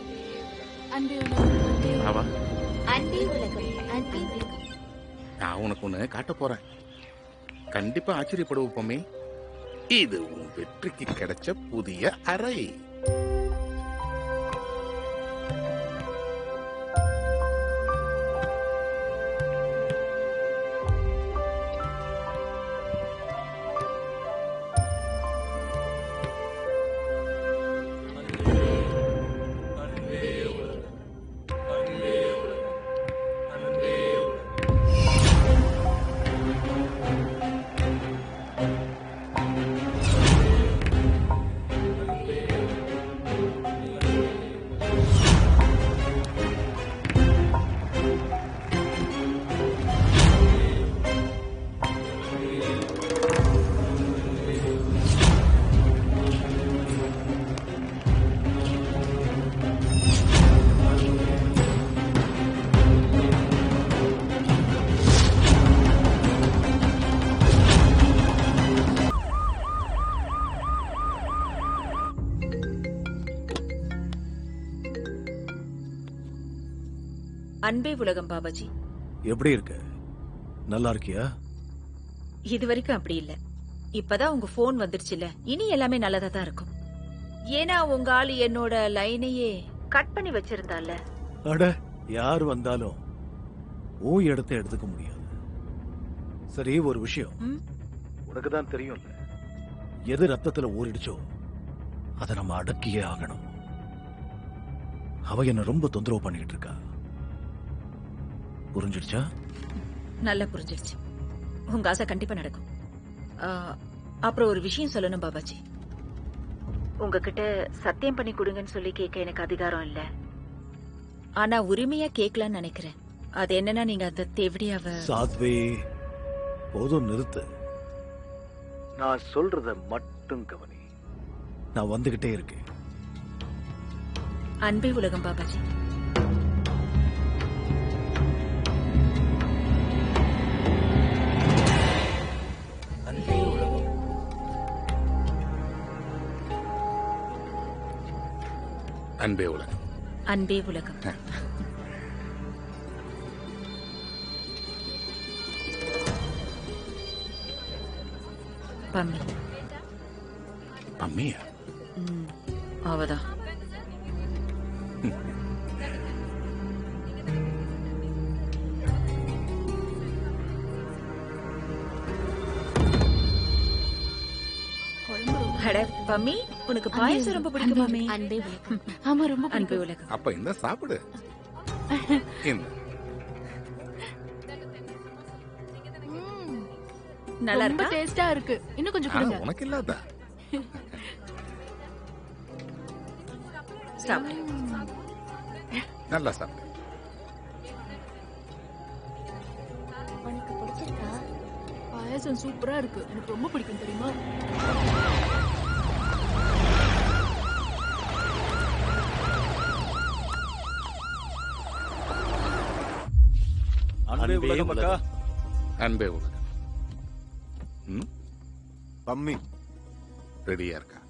அன்பே உலகம். அன்பே உலகம். அன்பே உலகம். நான் உனக்கு ஒண்ணு காட்ட போறேன். கண்டிப்பா ஆச்சரியப்படுவோம் பம்மி. இது உன் வெற்றிக்கு கிடைச்ச புதிய அறை. அன்பே உலகம் பாபாஜி. எப்படி இருக்க? நல்லா இருக்கியா? இது வரைக்கும் அப்படி இல்ல. இப்பதான் உங்க போன் வந்துருச்சுல, இனி எல்லாமே நல்லதா தான் இருக்கும். ஏன்னா உங்க ஆளு என்னோட லைனையே கட் பண்ணி வச்சிருந்தால. அட, யார் வந்தாலும் உன் இடத்தை எடுத்துக்க முடியாது. சரி, ஒரு விஷயம் உனக்கு தான் தெரியும்ல, எது ரத்தத்துல ஊறிடுச்சோ அதை நம்ம அடக்கியே ஆகணும். அவ என்ன ரொம்ப தொந்தரவு பண்ணிட்டு இருக்கா. புரிஞ்சிடுச்சா? நல்லா புரிஞ்சிடுச்சு. உங்க ஆசை கண்டிப்பா நடக்கும். அப்புறம் ஒரு விஷயம் சொல்லணும் பாபாஜி. உங்ககிட்ட சத்தியம் பண்ணி கொடுங்கன்னு சொல்லி கேட்க எனக்கு அதிகாரம் இல்ல. ஆனா உரிமையா கேட்கலான்னு நினைக்கிறேன். அது என்னன்னா, நீங்க அந்த தேவடியாவ சாத்வே, போதும் நிறுத்து. நான் சொல்றத மட்டும் கவனி. நான் வந்துகிட்டே இருக்கேன். அன்பே உலகம் பாபாஜி. அன்பே உலகம். அன்பே உலகம். பம்மி. பம்மியா? அவதான். அட பம்மி, உனக்கு பாயசம் ரொம்ப பிடிக்குமாமே? அன்பே உலகம். ஆமா, ரொம்ப அன்பே உலகம். அப்ப இந்த சாப்பிடு. இந்த. நல்லா ரொம்ப இருக்கா? டேஸ்டா இருக்கு. இன்னும் கொஞ்சம் கொடுங்க. உனக்கு இல்லாதா? சாப்பிடு. நல்லா சாப்பிடு. உனக்கு பிடிச்சிருக்கா? பாயாசம் சூப்பரா இருக்கு. எனக்கு ரொம்ப பிடிக்கும் தெரியுமா? அன்பே உலகம் அக்கா. அன்பே உலகம். பம்மி ரெடியா இருக்கா?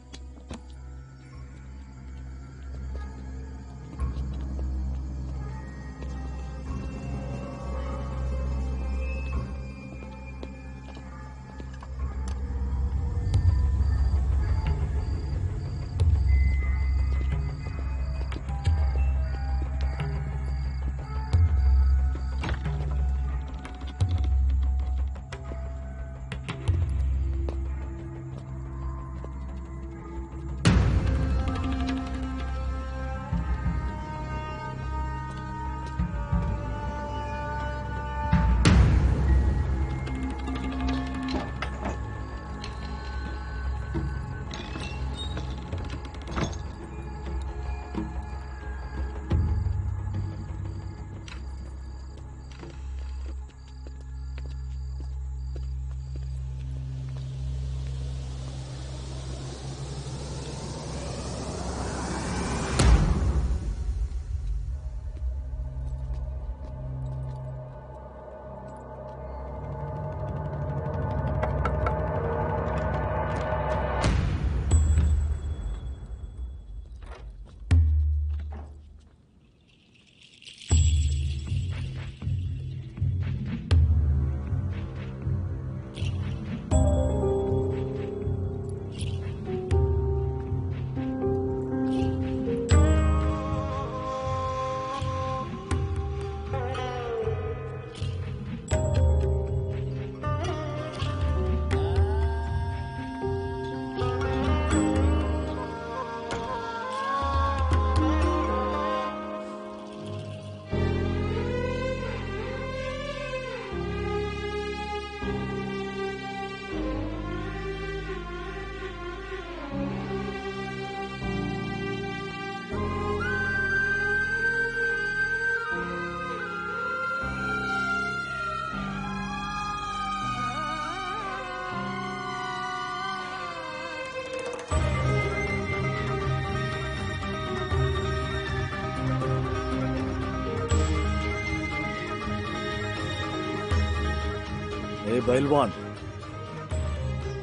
ஏய் பைல்வான்,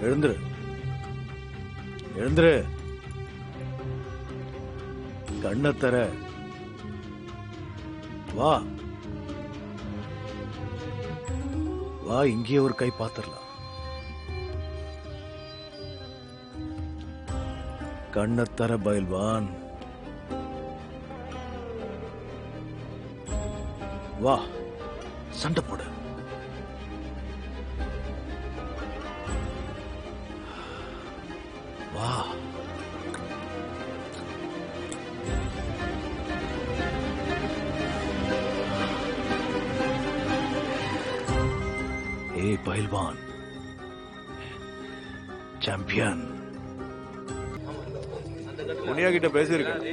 எழுந்துரு, எழுந்துரு, கண்ணை தர, வா வா, இங்கே ஒரு கை பாத்துடலாம். கண்ணை தர பைல்வான், வா, சண்டை போடு. வா, ஏய் பைல்வான், சாம்பியன். முனியா கிட்ட பேசியிருக்கேன்.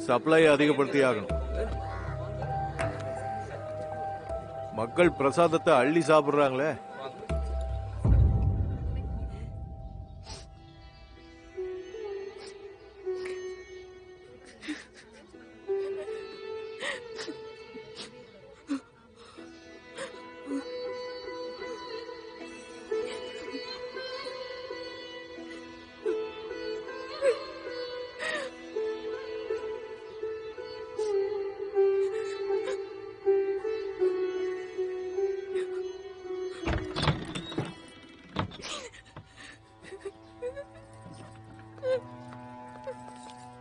சப்ளை அதிகப்படுத்தி ஆகணும். மக்கள் பிரசாதத்தை அள்ளி சாப்பிடுறாங்களே.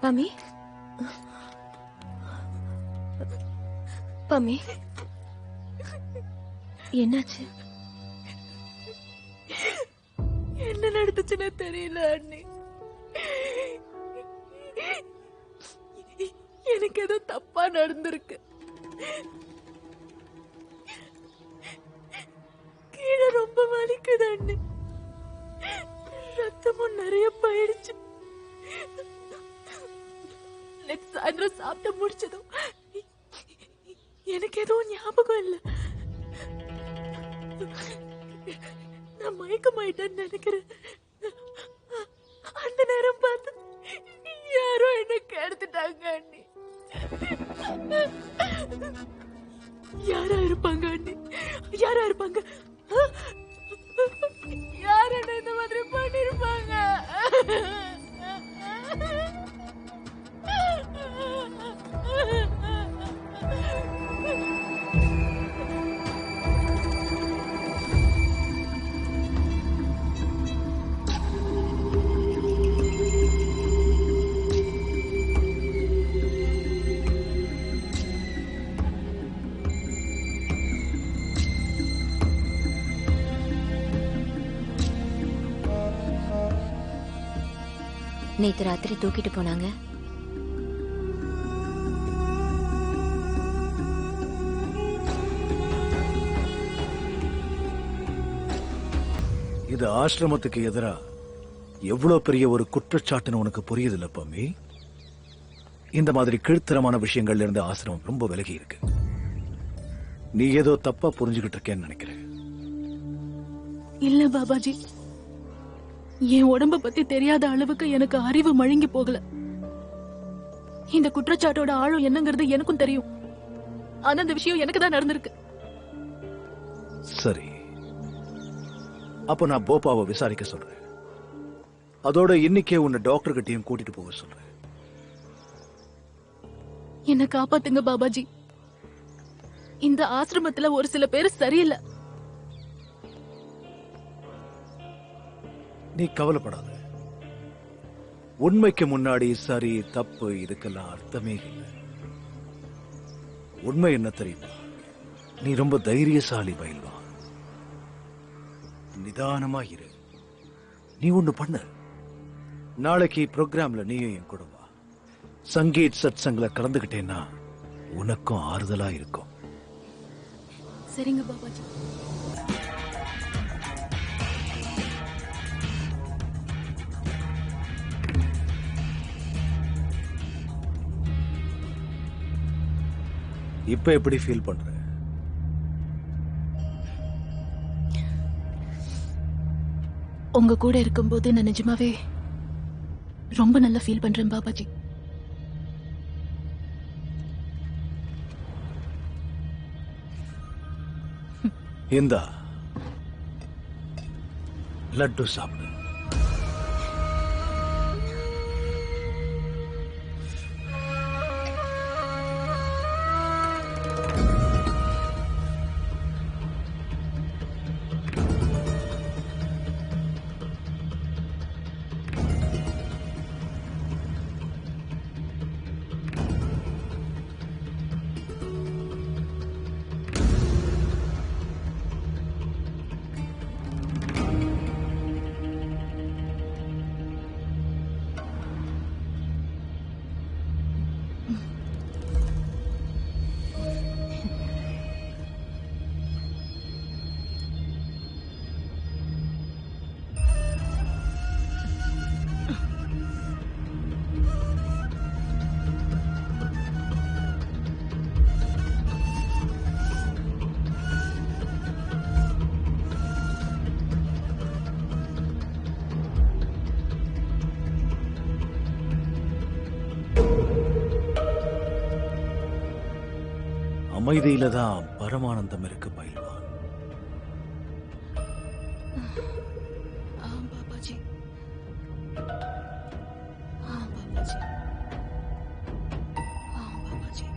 பம்மி, பம்மி, என்னாச்சு? என்ன நடந்துச்சுன்னு தெரியல அண்ணி. எனக்கு ஏதோ தப்பா நடந்திருக்கு. கீழே ரொம்ப வலிக்குது அண்ணி. ரத்தமும் நிறைய போயிடுச்சு. சாயந்தரம் சாப்பிட்டு முடிச்சதும் எனக்கு எதுவும் ஞாபகம் இல்லை. நான் மயக்கமாயிட்டேன்னு நினைக்கிறேன். அந்த நேரம் பார்த்து யாரோ என்ன கெடுத்துட்டாங்க அண்ணி. யாரா இருப்பாங்க அண்ணி? யாரா இருப்பாங்க? யார் என்ன இந்த மாதிரி பண்ணிருப்பாங்க? நேத்து ராத்திரி தூக்கிட்டு போனாங்க. இது ஆசிரமத்துக்கு எதிரா எவ்வளவு பெரிய ஒரு குற்றச்சாட்டுன்னு உனக்கு புரியுதில்ல பம்மி? இந்த மாதிரி கீழ்த்தரமான விஷயங்கள்ல இருந்து ஆசிரமம் ரொம்ப விலகி இருக்கு. நீ ஏதோ தப்பா புரிஞ்சுகிட்டு இருக்கேன்னு நினைக்கிறேன். இல்ல பாபாஜி, என் உடம்ப பத்தி தெரியாத அளவுக்கு எனக்கு அறிவு மழுங்கி போகல. இந்த குற்றச்சாட்டோட ஆழம் என்னங்கிறது எனக்கும் தெரியும். ஆனா அந்த விஷயம் எனக்கு தான் நடந்திருக்கு. சரி, அப்ப நான் போப்பாவை விசாரிக்க சொல்றேன். அதோட இன்னைக்கே உன்னை டாக்டர் கிட்டையும் கூட்டிட்டு போக சொல்றேன். என்ன காப்பாத்துங்க பாபாஜி. இந்த ஆசிரமத்துல ஒரு சில பேர் சரியில்லை. நீ கவலைப்படாத. உண்மைக்கு முன்னாடி சரி தப்பு இதுக்கெல்லாம் அர்த்தமே இல்லை. உண்மை என்ன தெரியுமா? நீ ரொம்ப தைரியசாலி பயில்வா. நிதானமா இரு. நீ ஒண்ணு பண்ணு. நாளைக்கு ப்ரோக்ராம்ல நீயும் என் கூட வா. சங்கீத் சத்சங்ல கலந்துகிட்டேன்னா உனக்கும் ஆறுதலா இருக்கும். சரிங்க பாபாஜி. இப்ப எப்படி ஃபீல் பண்ற? உங்க கூட இருக்கும்போது நான் நிஜமாவே ரொம்ப நல்லா ஃபீல் பண்றேன் பாபாஜி. இந்தா லட்டு சாப்பிடு. அமைதியில தான் பரமானந்தம் இருக்கு பயில்வான். பாபாஜி. பாபாஜி. பாபாஜி.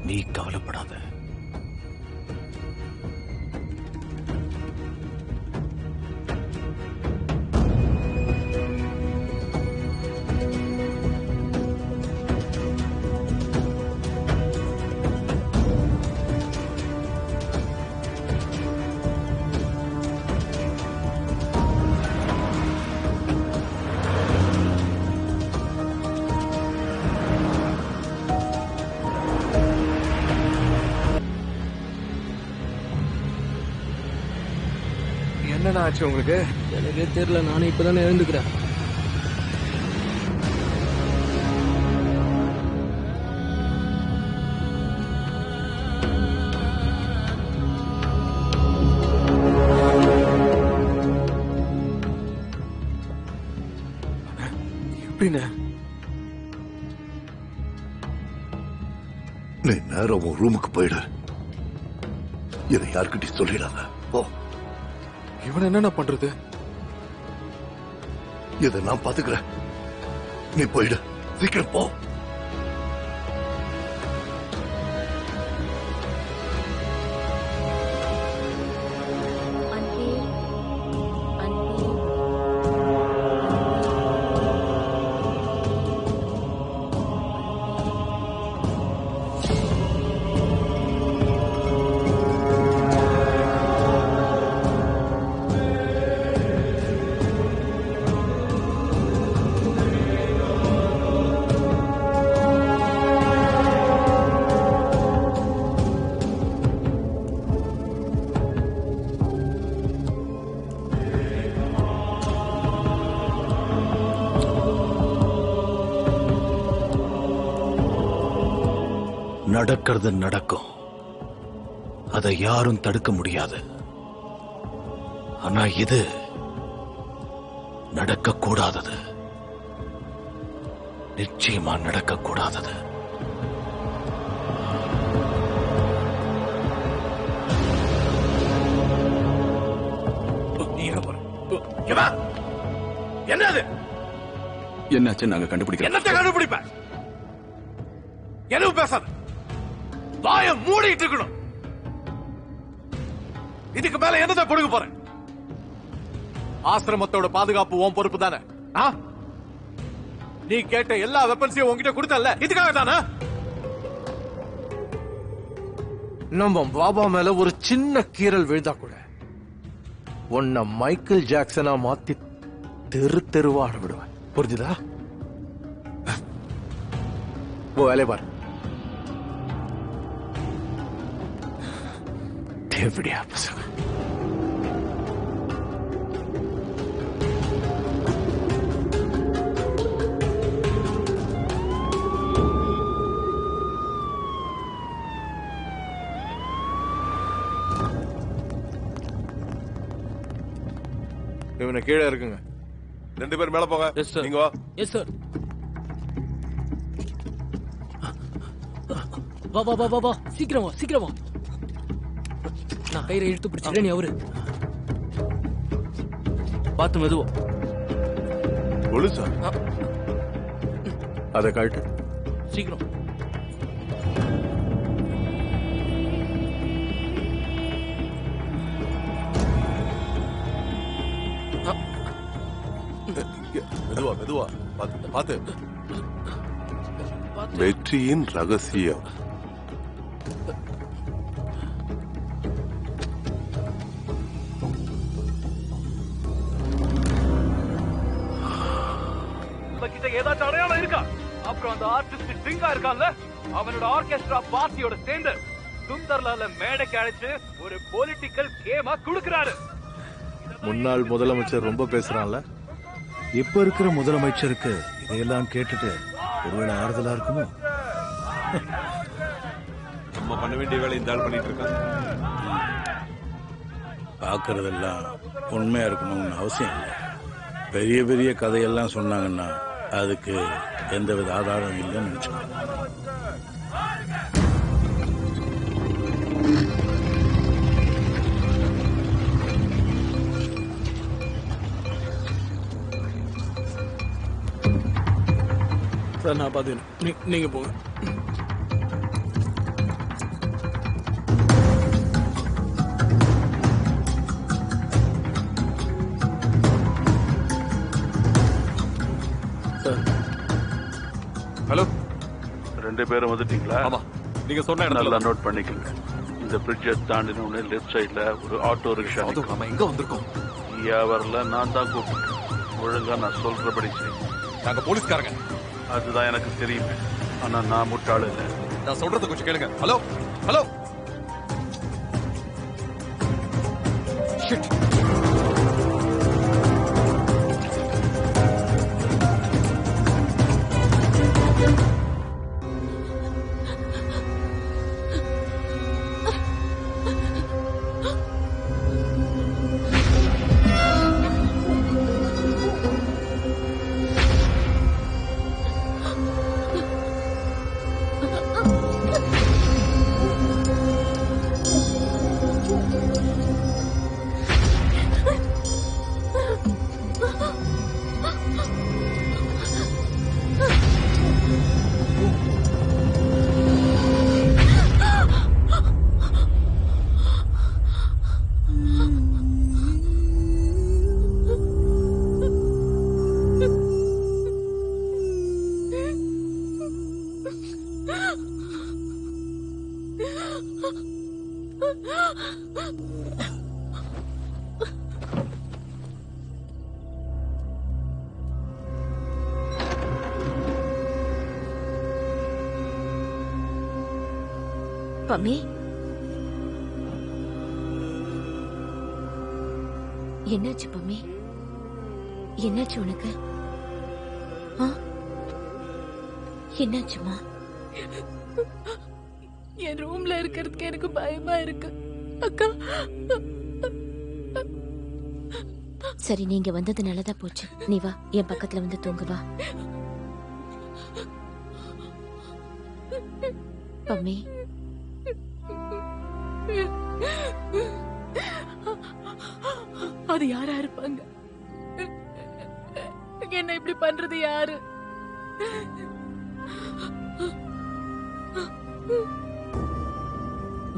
நீ கவலைப்படாத. என்னண்ணா ஆச்சு உங்களுக்கு? எனக்கே தெரியல, நானும் இப்பதானே எழுந்துக்கிறேன். எப்படிண்ணே? நீ நேரம் உன் ரூமுக்கு போயிடு. இதை யாருக்கிட்டையும் சொல்லிடாத. போ. இவன் என்னென்ன பண்றது? இதை நான் பாத்துக்கிறேன். நீ போயிடு. சீக்கிரம் போ. நடக்கிறது நடக்கும். அதை யாரும் தடுக்க முடியாது. ஆனா இது நடக்க கூடாதது. நிச்சயமா நடக்க கூடாதது. என்னது? என்னாச்சு? நாங்க கண்டுபிடிக்கிறோம். என்னத்தை கண்டுபிடிப்பேன்? எதுவும் பேசாத. வாய மூடிட்டு இருக்கணும். இதுக்கு மேல என்னதை பொடுங்க போறேன்? ஆசிரமத்தோட பாதுகாப்பு உன் பொறுப்பு தானே? நீ கேட்ட எல்லா வெப்பன்ஸையும் உன்கிட்ட கொடுத்தல்ல, இதுக்காக தானே? நம்ம பாபா மேல ஒரு சின்ன கீறல் விழுந்தா கூட உன்னை மைக்கேல் ஜாக்சனா மாத்தி தெரு தெருவா ஆட விடுவேன். புரிஞ்சுதா? வேலையை பாரு. எப்படியா பசங்க? இவனை கீழே இருக்குங்க. 2 பேர் மேல போங்க. நீங்க வா. Yes sir. வா வா வா வா வா, சீக்கிரம் வா, சீக்கிரம் வா. நான் கயிறை இழுத்து பிடிச்சிட்டேன், நீ அவரு பார்த்து மெதுவா. ஒழுசா அதை கழட்டு. சீக்கிரம். மெதுவா மெதுவா. பாத்து. வெற்றியின் ரகசியம். ஏதாச்சும் அடையாளம் இருக்கா? அப்புறம் அந்த ஆர்டிஸ்ட் சிங்கா இருக்கான்ல, அவனோட ஆர்கெஸ்ட்ரா பார்ட்டியோட சேர்ந்து சுந்தர்லால மேடைக்கு அழைச்சு ஒரு பொலிட்டிக்கல் கேமா குடுக்கறாரு. முன்னாள் முதலமைச்சர் ரொம்ப பேசுறான்ல. இப்ப இருக்கிற முதலமைச்சருக்கு இதையெல்லாம் கேட்டுட்டு ஒருவேளை ஆறுதலா இருக்குமோ? நம்ம பண்ண வேண்டிய வேலை இந்த ஆள் பண்ணிட்டு இருக்காங்க. பார்க்கறதெல்லாம் உண்மையா இருக்கணும்னு அவசியம் இல்லை. பெரிய பெரிய கதையெல்லாம் சொன்னாங்கன்னா அதுக்கு எந்தவித ஆதாரம் இல்லைன்னு நினைச்சுக்கோங்க. சார் நான் பாத்துக்கிறேன், நீங்க போங்க. ஹலோ, 2 பேரும் வந்துட்டீங்களா? ஆமா, நீங்க சொன்ன இடத்துல நல்லா நோட் பண்ணிக்கங்க. இந்த பிரிட்ஜை தாண்டின உடனே லெஃப்ட் சைடுல ஒரு ஆட்டோ ரிக்ஷா. நம்ம எங்க வந்திருக்கோம்? வரல, நான் தான் கூப்பிட்டேன். ஒழுங்கா நான் சொல்றபடி செய்யுங்க. நாங்க போலீஸ்காரங்க. அதுதான் எனக்கு தெரியும். ஆனா நான் முட்டாள் இல்லை. நான் சொல்றத கொஞ்சம் கேளுங்க. Hello hello. ஷிட். பம்மி, என்னாச்சு பம்மி? என்னாச்சு உனக்கு? என்னாச்சுமா? என் ரூம்ல இருக்கிறதுக்கு எனக்கு பயமா இருக்கு அக்கா. சரி, நீங்க வந்தது நல்லதா போச்சு. நீ வா, என் பக்கத்துல வந்து தூங்கு வா. பம்மி, அது யாரா இருப்பாங்க? என்ன இப்படி பண்றது யாரு?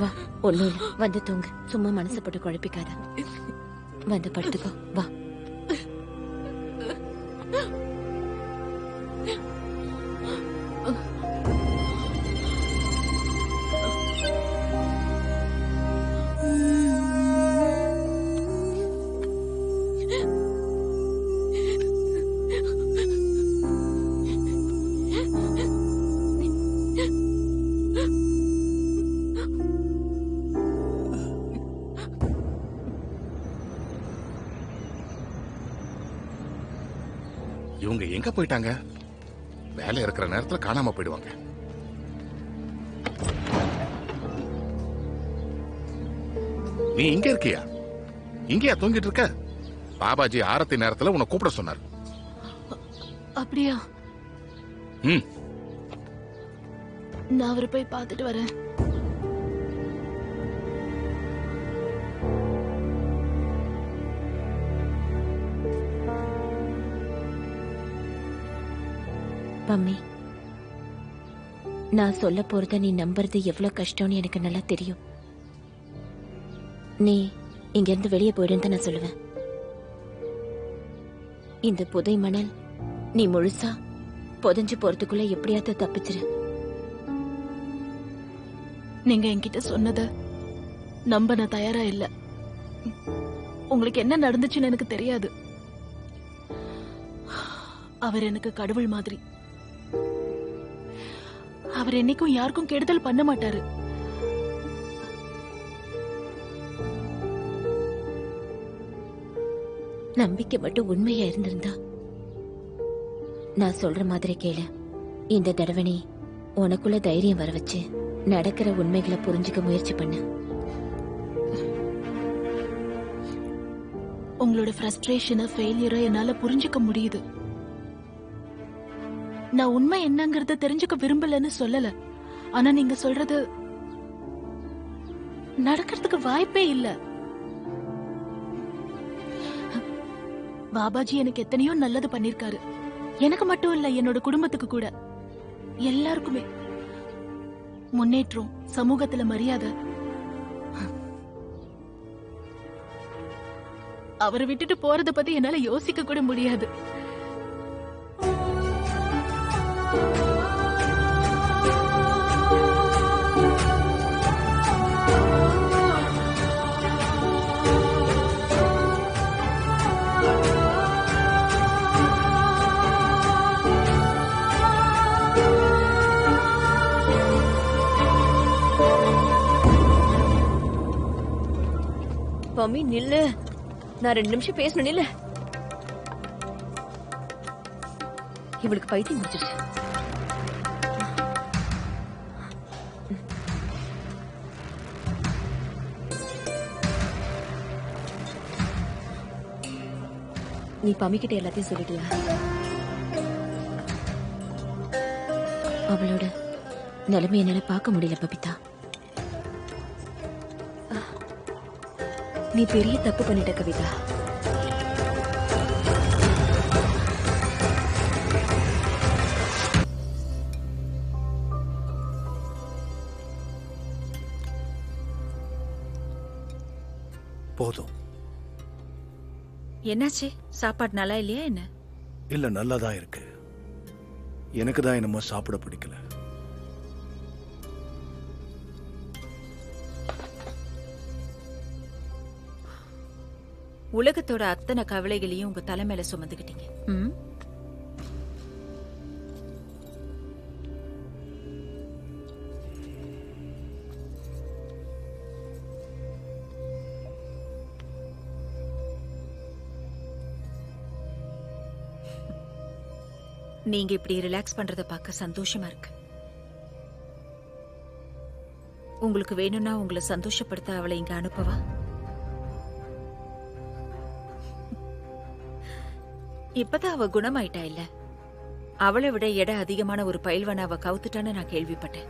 வா, ஒண்ணும் இல்ல, வந்து தூங்கு. சும்மா மனசை போட்டு குழப்பிக்காத. வந்து படுத்துக்கோ, வா. இவங்க எங்க போயிட்டாங்க? வேலை இருக்கிற நேரத்துல காணாம போயிடுவாங்க. நீ இங்க இருக்கியா? இங்கயா தூங்கிட்டு இருக்க? பாபாஜி ஆரத்தி நேரத்துல உன்னை கூப்பிட சொன்னார். அப்படியா? ம், நான் அவரை போய் பார்த்துட்டு வரேன். பம்மி, நான் சொல்ல போறத நீ நம்புறது எவ்வளவு கஷ்டம்னு எனக்கு நல்லா தெரியும். நீ இங்க இருந்து வெளியே போயிடுன்னு நான் சொல்லுவேன். இந்த புதை மணல் நீ முழுசா புதைஞ்சு போறதுக்குள்ள எப்படியாவது தப்பிச்சிரு. நீங்க என்கிட்ட சொன்னத நம்ப நான் தயாரா இல்ல. உங்களுக்கு என்ன நடந்துச்சுன்னு எனக்கு தெரியாது. அவர் எனக்கு கடவுள் மாதிரி. அவர் என்னைக்கும் யாருக்கும் கெடுதல் பண்ண மாட்டாரு. நம்பிக்கை மட்டும் உண்மையா இருந்திருந்தா நான் சொல்ற மாதிரி கேளு. இந்த தடவை நீ உனக்குள்ள தைரியம் வர வச்சு நடக்கிற உண்மைகளை புரிஞ்சுக்க முயற்சி பண்ணு. உங்களோட ஃப்ரஸ்ட்ரேஷனை, ஃபெயிலியரை என்னால புரிஞ்சுக்க முடியுது. நான் உண்மை என்னங்கறத தெரிஞ்சுக்க விரும்பலன்னு சொல்லல. ஆனா நீங்க சொல்றது நடக்கிறதுக்கு வாய்ப்பே இல்ல. பாபாஜி எனக்கு எத்தனையோ நல்லது பண்ணிருக்காரு. எனக்கு மட்டும் இல்ல, என்னோட குடும்பத்துக்கு கூட, எல்லாருக்குமே. முன்னேற்றம், சமூகத்துல மரியாதை. அவரை விட்டுட்டு போறத பத்தி என்னால யோசிக்க கூட முடியாது. பம்மி, நில்லு. நான் 2 நிமிஷம் பேசணும், நில்லு. இவளுக்கு பைத்தியம் முடிச்சிருச்சு. நீ பம்மிக்கிட்ட எல்லாத்தையும் சொல்லிட்டியா? அவளோட நிலைமை என்னால பார்க்க முடியல பபிதா. நீ பெரிய தப்பு பண்ணிட்ட கவிதா. போதும். என்னாச்சு? சாப்பாடு நல்லா இல்லையா என்ன? இல்ல, நல்லாதான் இருக்கு. எனக்கு தான் என்னமோ சாப்பிட பிடிக்கல. உலகத்தோட அத்தனை கவலைகளையும் உங்க தலைமையில சுமந்துக்கிட்டீங்க. நீங்க இப்படி ரிலாக்ஸ் பண்றத பார்க்க சந்தோஷமா இருக்கு. உங்களுக்கு வேணும்னா உங்களை சந்தோஷப்படுத்த அவளை இங்க அனுப்பவா? இப்பதான் அவ குணமாயிட்டா இல்ல? அவளை விட எடை அதிகமான ஒரு பயில்வான அவ கவுத்துட்டான்னு நான் கேள்விப்பட்டேன்.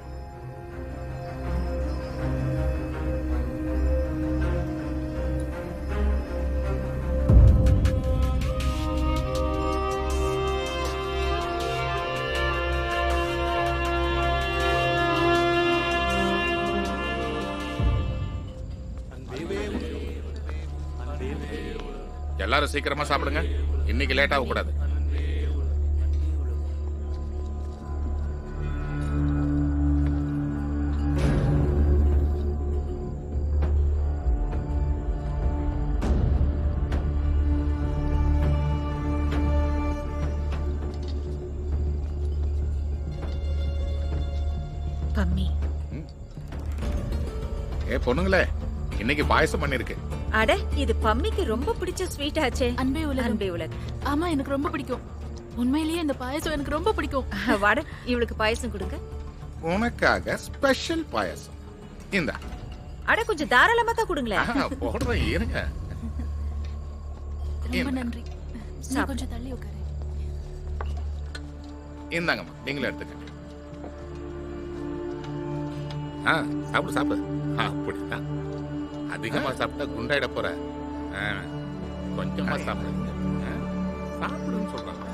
எல்லாரும் சீக்கிரமா சாப்பிடுங்க, இன்னைக்கு லேட் ஆக கூடாது. பம்மி, பொண்ணுங்களே, இன்னைக்கு பாயசம் பண்ணிருக்கு. அட, இது பம்மிக்கு ரொம்ப பிடிச்ச ஸ்வீட் ஆச்சே. அன்பே உலகம். அன்பே உலகம். ஆமா, எனக்கு ரொம்ப பிடிக்கும். உண்மையிலேயே இந்த பாயசம் எனக்கு ரொம்ப பிடிக்கும். வாட, இவளுக்கு பாயசம் கொடுங்க. உனக்காக ஸ்பெஷல் பாயசம். இந்த அட, கொஞ்சம் தாராளமா தான் கொடுங்களேன். போடுறேன், இருங்க. ரொம்ப நன்றி. நீ கொஞ்சம் தள்ளி உட்காரு. இந்தாங்கம்மா, நீங்களே எடுத்துக்க. சாப்பிடு சாப்பிடு. அப்படிதான், அதிகமா சாப்பிட்டா குண்டாயிட போற. கொஞ்சமா சாப்பிடுங்க. சாப்பிடுன்னு சொல்றாங்க.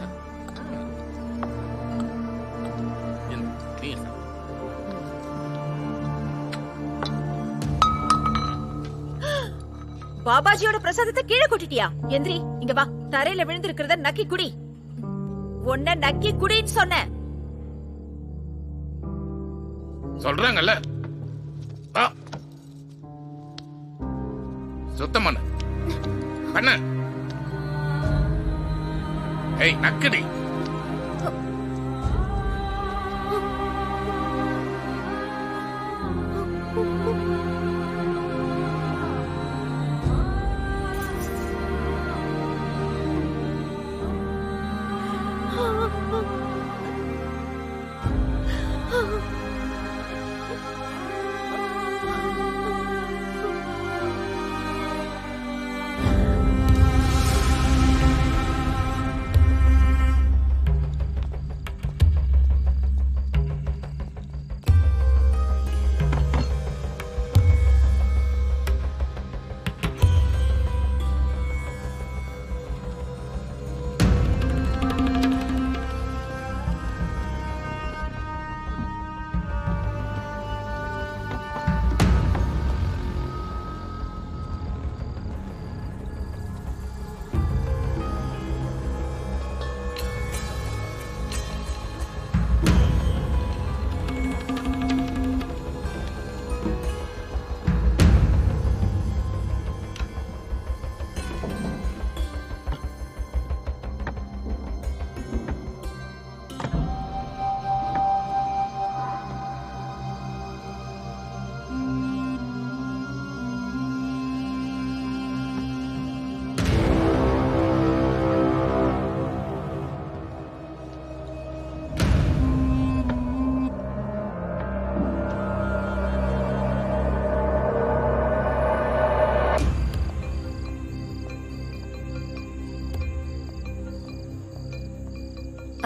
பாபாஜியோட பிரசாதத்தை கீழே கொட்டிட்டியா? எந்திரி, இங்க வா. தரையில விழுந்திருக்கிறத நக்கி குடி. உன்ன நக்கி குடின்னு சொன்ன. சொல்றாங்கல்ல, சுத்தம் பண்ண பண்ண. ஏய், நக்கடி.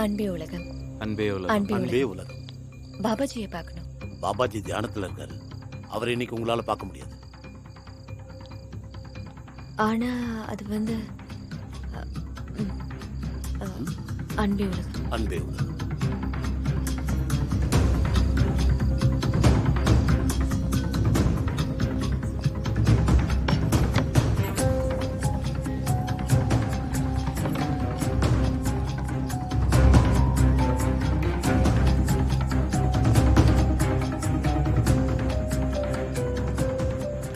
அன்பே உலகம். அன்பே உலகம். அன்பே உலகம். பாபாஜியை பார்க்கணும். பாபாஜி தியானத்துல இருக்காரு. அவரை இன்னைக்கு உங்களால பார்க்க முடியாது. ஆனா அது வந்து அன்பே உலகம். அன்பே உலகம்.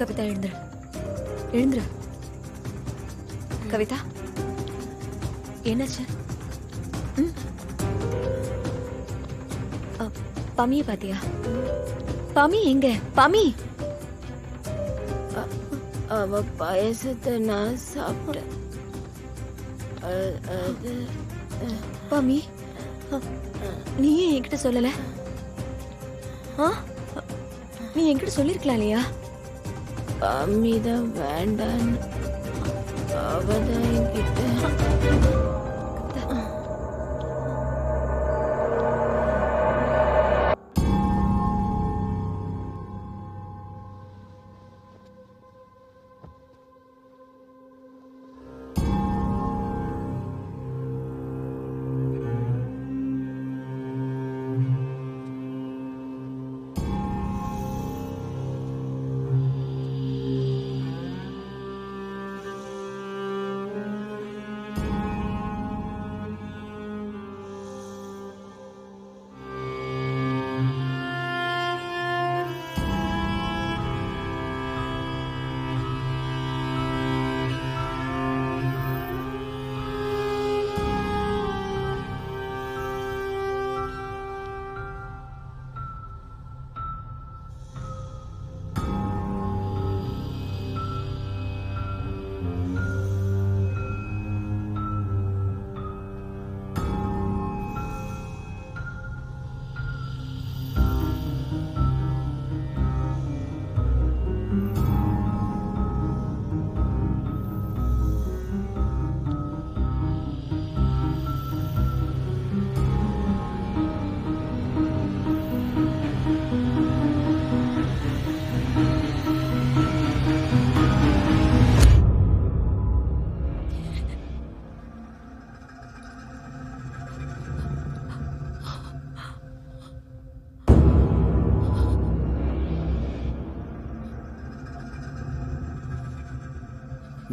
கவிதா, எழுந்துரு எழுந்துரு. கவிதா, என்னாச்சு? பமிய பாத்தியா? பமி எங்க? பமி அவ பாயசத்தை நான் சாப்பிட்டேன். பமி, நீ ஏன் என்கிட்ட சொல்லல? நீ என்கிட்ட சொல்லிருக்கலாம் இல்லையா? பம்மி தான் வேண்டான்னு அவதான் என்கிட்ட.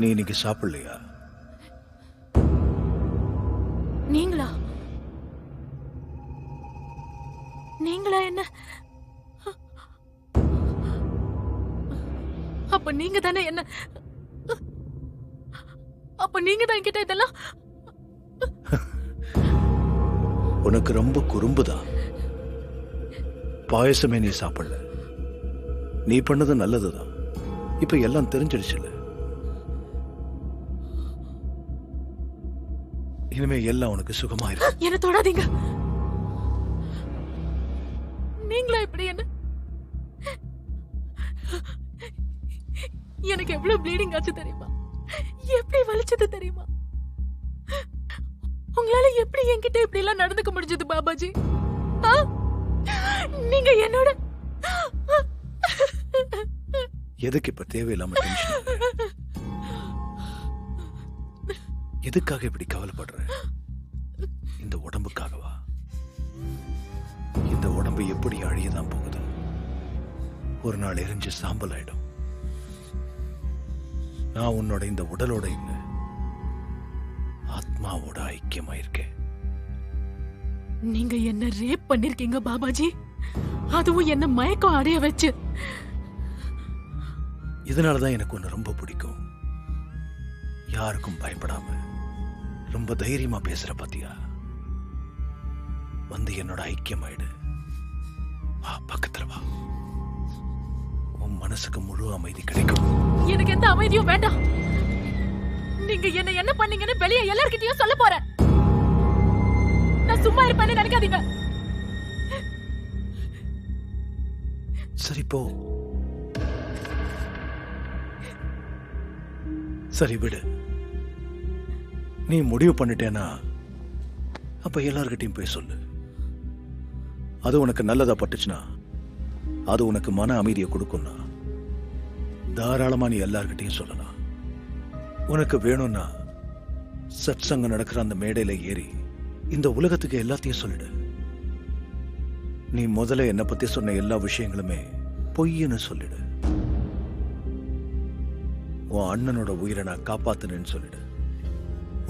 நீ இன்னைக்கு சாப்பிடலையா? நீங்களா? நீங்களா என்ன? அப்ப நீங்க தானே என்ன? அப்ப நீங்க தான் என்கிட்ட இதெல்லாம்? உனக்கு ரொம்ப குறும்புதான். பாயசமே நீ சாப்பிடல. நீ பண்ணது நல்லதுதான். இப்ப எல்லாம் தெரிஞ்சிடுச்சுல. இனிமே எல்லாம் உனக்கு சுகமாயிரும். என்ன தொடாதீங்க. நீங்களா இப்படி என்ன? எனக்கு எவ்வளவு ப்ளீடிங் ஆச்சு தெரியுமா? எப்படி வலிச்சது தெரியுமா? உங்களால எப்படி என்கிட்ட இப்படி எல்லாம் நடந்துக்க முடிஞ்சது பாபாஜி? நீங்க என்னோட எதுக்கு இப்ப தேவையில்லாம டென்ஷன்? எதுக்காக இப்படி கவலைப்படுற? இந்த உடம்புக்காகவா? இந்த உடம்பு எப்படி அழியதான் போகுது. ஒரு நாள் எரிஞ்சு சாம்பல் ஆயிடும். நான் உன்னோட இந்த உடலோட இல்ல, ஆத்மாவோட ஐக்கியமாயிருக்கேன். நீங்க என்ன ரேப் பண்ணிருக்கீங்க பாபாஜி. அதுவும் என்ன மயக்கம் அடைய வச்சு. இதனாலதான் எனக்கு ஒண்ணு ரொம்ப பிடிக்கும். யாருக்கும் பயப்படாம ரொம்ப தைரியமா பேசுற பாத்தியா? வந்து என்னோட ஐக்கியமாயிடு. வா, பக்கத்துல வா. உன் மனசுக்கு முழு அமைதி கிடைக்கும். எனக்கு எந்த அமைதியும் வேண்டாம். நீங்க என்ன பண்ணீங்கன்னு வெளியே எல்லார்கிட்டயும் சொல்ல போறேன். நான் சும்மா இருப்பேன்னு நினைக்காதீங்க. சரி போ. சரி விடு. நீ முடிவு பண்ணிட்டேனா அப்ப எல்லார்கிட்டையும் போய் சொல்லு. அது உனக்கு நல்லதா பட்டுச்சுன்னா, அது உனக்கு மன அமைதியை கொடுக்கும்னா தாராளமா நீ எல்லார்கிட்டையும் சொல்லலாம். உனக்கு வேணும்னா சத்சங்கம் நடக்கிற அந்த மேடையில ஏறி இந்த உலகத்துக்கு எல்லாத்தையும் சொல்லிடு. நீ முதல்ல என்னை பத்தி சொன்ன எல்லா விஷயங்களுமே பொய்ன்னு சொல்லிடு. உன் அண்ணனோட உயிரை நான் காப்பாத்தினேன்னு சொல்லிடு.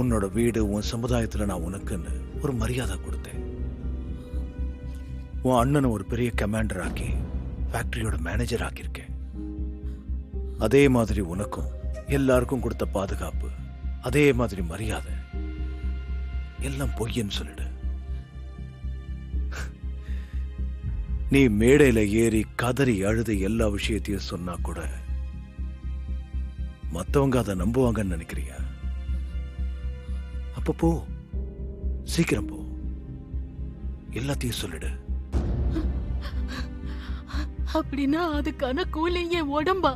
உன்னோட வீடு, உன் சமுதாயத்துல நான் உனக்குன்னு ஒரு மரியாதை கொடுத்தேன். உன் அண்ணனை ஒரு பெரிய கமாண்டர் ஆக்கி ஃபேக்டரியோட மேனேஜர் ஆக்கியிருக்கேன். அதே மாதிரி உனக்கும் எல்லாருக்கும் கொடுத்த பாதுகாப்பு, அதே மாதிரி மரியாதை எல்லாம் பொய்ன்னு சொல்லிடு. நீ மேடையில ஏறி கதறி அழுது எல்லா விஷயத்தையும் சொன்னா கூட மத்தவங்க அதை நம்புவாங்கன்னு நினைக்கிறியா? அப்ப போ, சீக்கிரம் போ, எல்லாத்தையும் சொல்லிடு. அப்படின்னா அதுக்கான கூலி என் உடம்பா?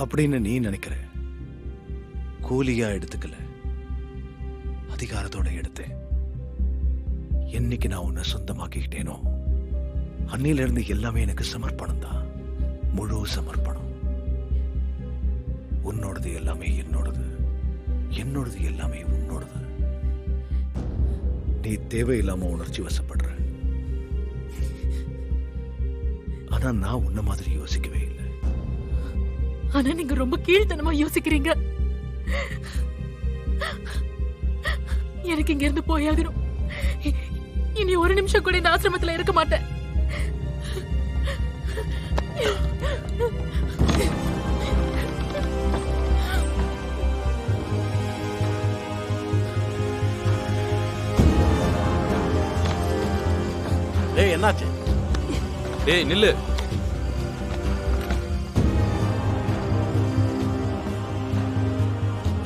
அப்படின்னு நீ நினைக்கிற. கூலியா எடுத்துக்கல, அதிகாரத்தோட எடுத்தேன். என்னைக்கு நான் உன்னை சொந்தமாக்கிக்கிட்டேனோ அன்னில இருந்து எல்லாமே எனக்கு சமர்ப்பணம் தான், முழு சமர்ப்பணம். உன்னோடது எல்லாமே என்னோடது, என்னோடது எல்லாமே உன்னோடது. நீ தேவையில்லாம உணர்ச்சி வசப்படுற. ஆனா நான் உன்ன மாதிரி யோசிக்கவே இல்லை. ஆனா நீங்க ரொம்ப கீழ்த்தனமா யோசிக்கிறீங்க. எனக்கு இங்க இருந்து போயாகணும். இனி ஒரு நிமிஷம் கூட இந்த ஆசிரமத்துல இருக்க மாட்டேன். டேய் என்னாச்சு? டேய் நில்லு.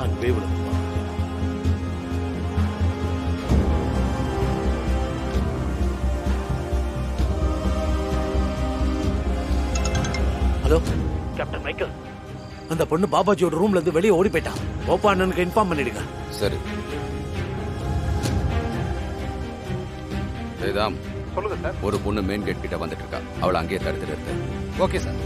அன்பே விழுந்து ஹலோ கேப்டன் மைக்கேல், அந்த பொண்ணு பாபாஜியோட ரூம்ல இருந்து வெளியே ஓடி போயிட்டான். ஓப்பா அண்ணனுக்கு இன்ஃபார்ம் பண்ணிடுங்க. சரி. ராம், சொல்லுங்க சார். ஒரு பொண்ணு மெயின் கேட் கிட்ட வந்துட்டு இருக்கா. அவளை அங்கேயே தடுத்து நிறுத்து. Okay sir.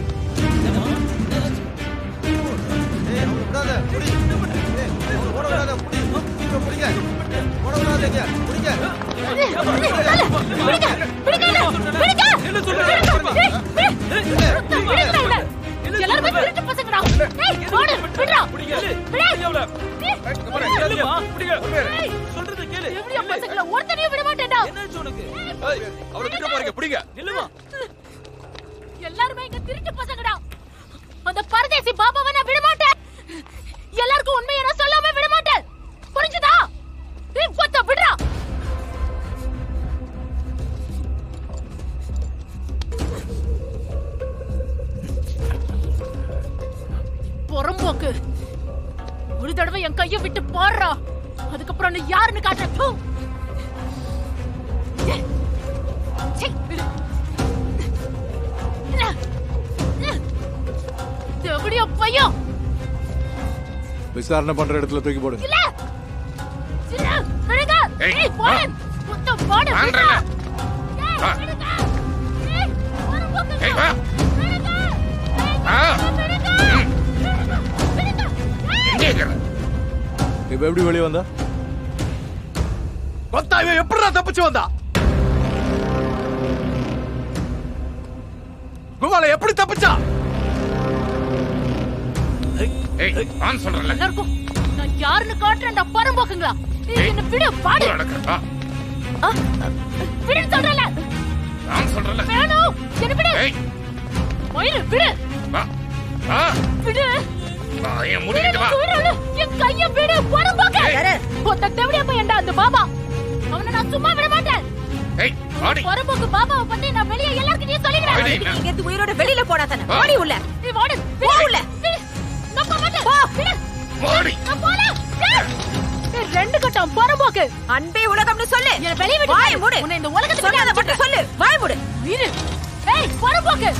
எல்லாருமே இங்க திருட்டு பசங்கடா. அந்த பரதேசி பாபாவை நான் விட மாட்டேன். எல்லாருக்கும் உண்மையை நான் சொல்லாம விட மாட்டேன். புரிஞ்சுதா? நீ கொத்த விடுறா. பொறம்போக்கு, ஒரு தடவை என் கையை விட்டு பாடுறா. அதுக்கப்புறம் நீ யாருன்னு காட்டுற. எப்படியோ பையன் விசாரணை பண்ற இடத்துல தூக்கி போடுங்க. இல்ல இல்ல விடுங்க. ஏய் போடு குத்த போடு விடுங்க. ஏய் விடுங்க. ஏய் ஒரு பக்கம். ஏய் வா விடுங்க. இப்ப எப்படி வெளியே வந்தா? கொத்தா இவன் எப்படிடா தப்பிச்சு வந்தா? குமால எப்படி தப்பிச்சா? எல்லாருக்கும் நான் யாருன்னு காட்டுறேன்டா பரம்போக்குங்களா. என்ன விடு பாடு. விடு சொல்றல. நான் சொல்றல. வேணும். என்ன விடு. மயிரு விடு. விடு. நான் முடிக்கிட்டு வா. என் கையை விடு பரம்போக்கு. கொத்த தேவடியா போயண்டா அந்த பாபா. அவனை நான் சும்மா விட மாட்டேன். ஏய் ஆடி. பரம்போக்கு பாபாவை பத்தி நான் வெளிய எல்லாருக்கும் நீ சொல்லிடுறேன். நீங்க எது உயிரோட வெளியில போடா தானே. ஓடி உள்ள. நீ ஓடு. போ உள்ள. நான் போக மாட்டேன். போ விடு. ஓடி. நான் போல. ரெண்டு கட்டம் பரம்போக்கு. அன்பே உலகம்னு சொல்லு. என்ன வெளிய விடு. வாய் மூடு. உன்னை இந்த உலகத்துக்கு சொல்லாத மட்டும் சொல்லு. வாய் மூடு. இரு. ஏய் பரம்போக்கு.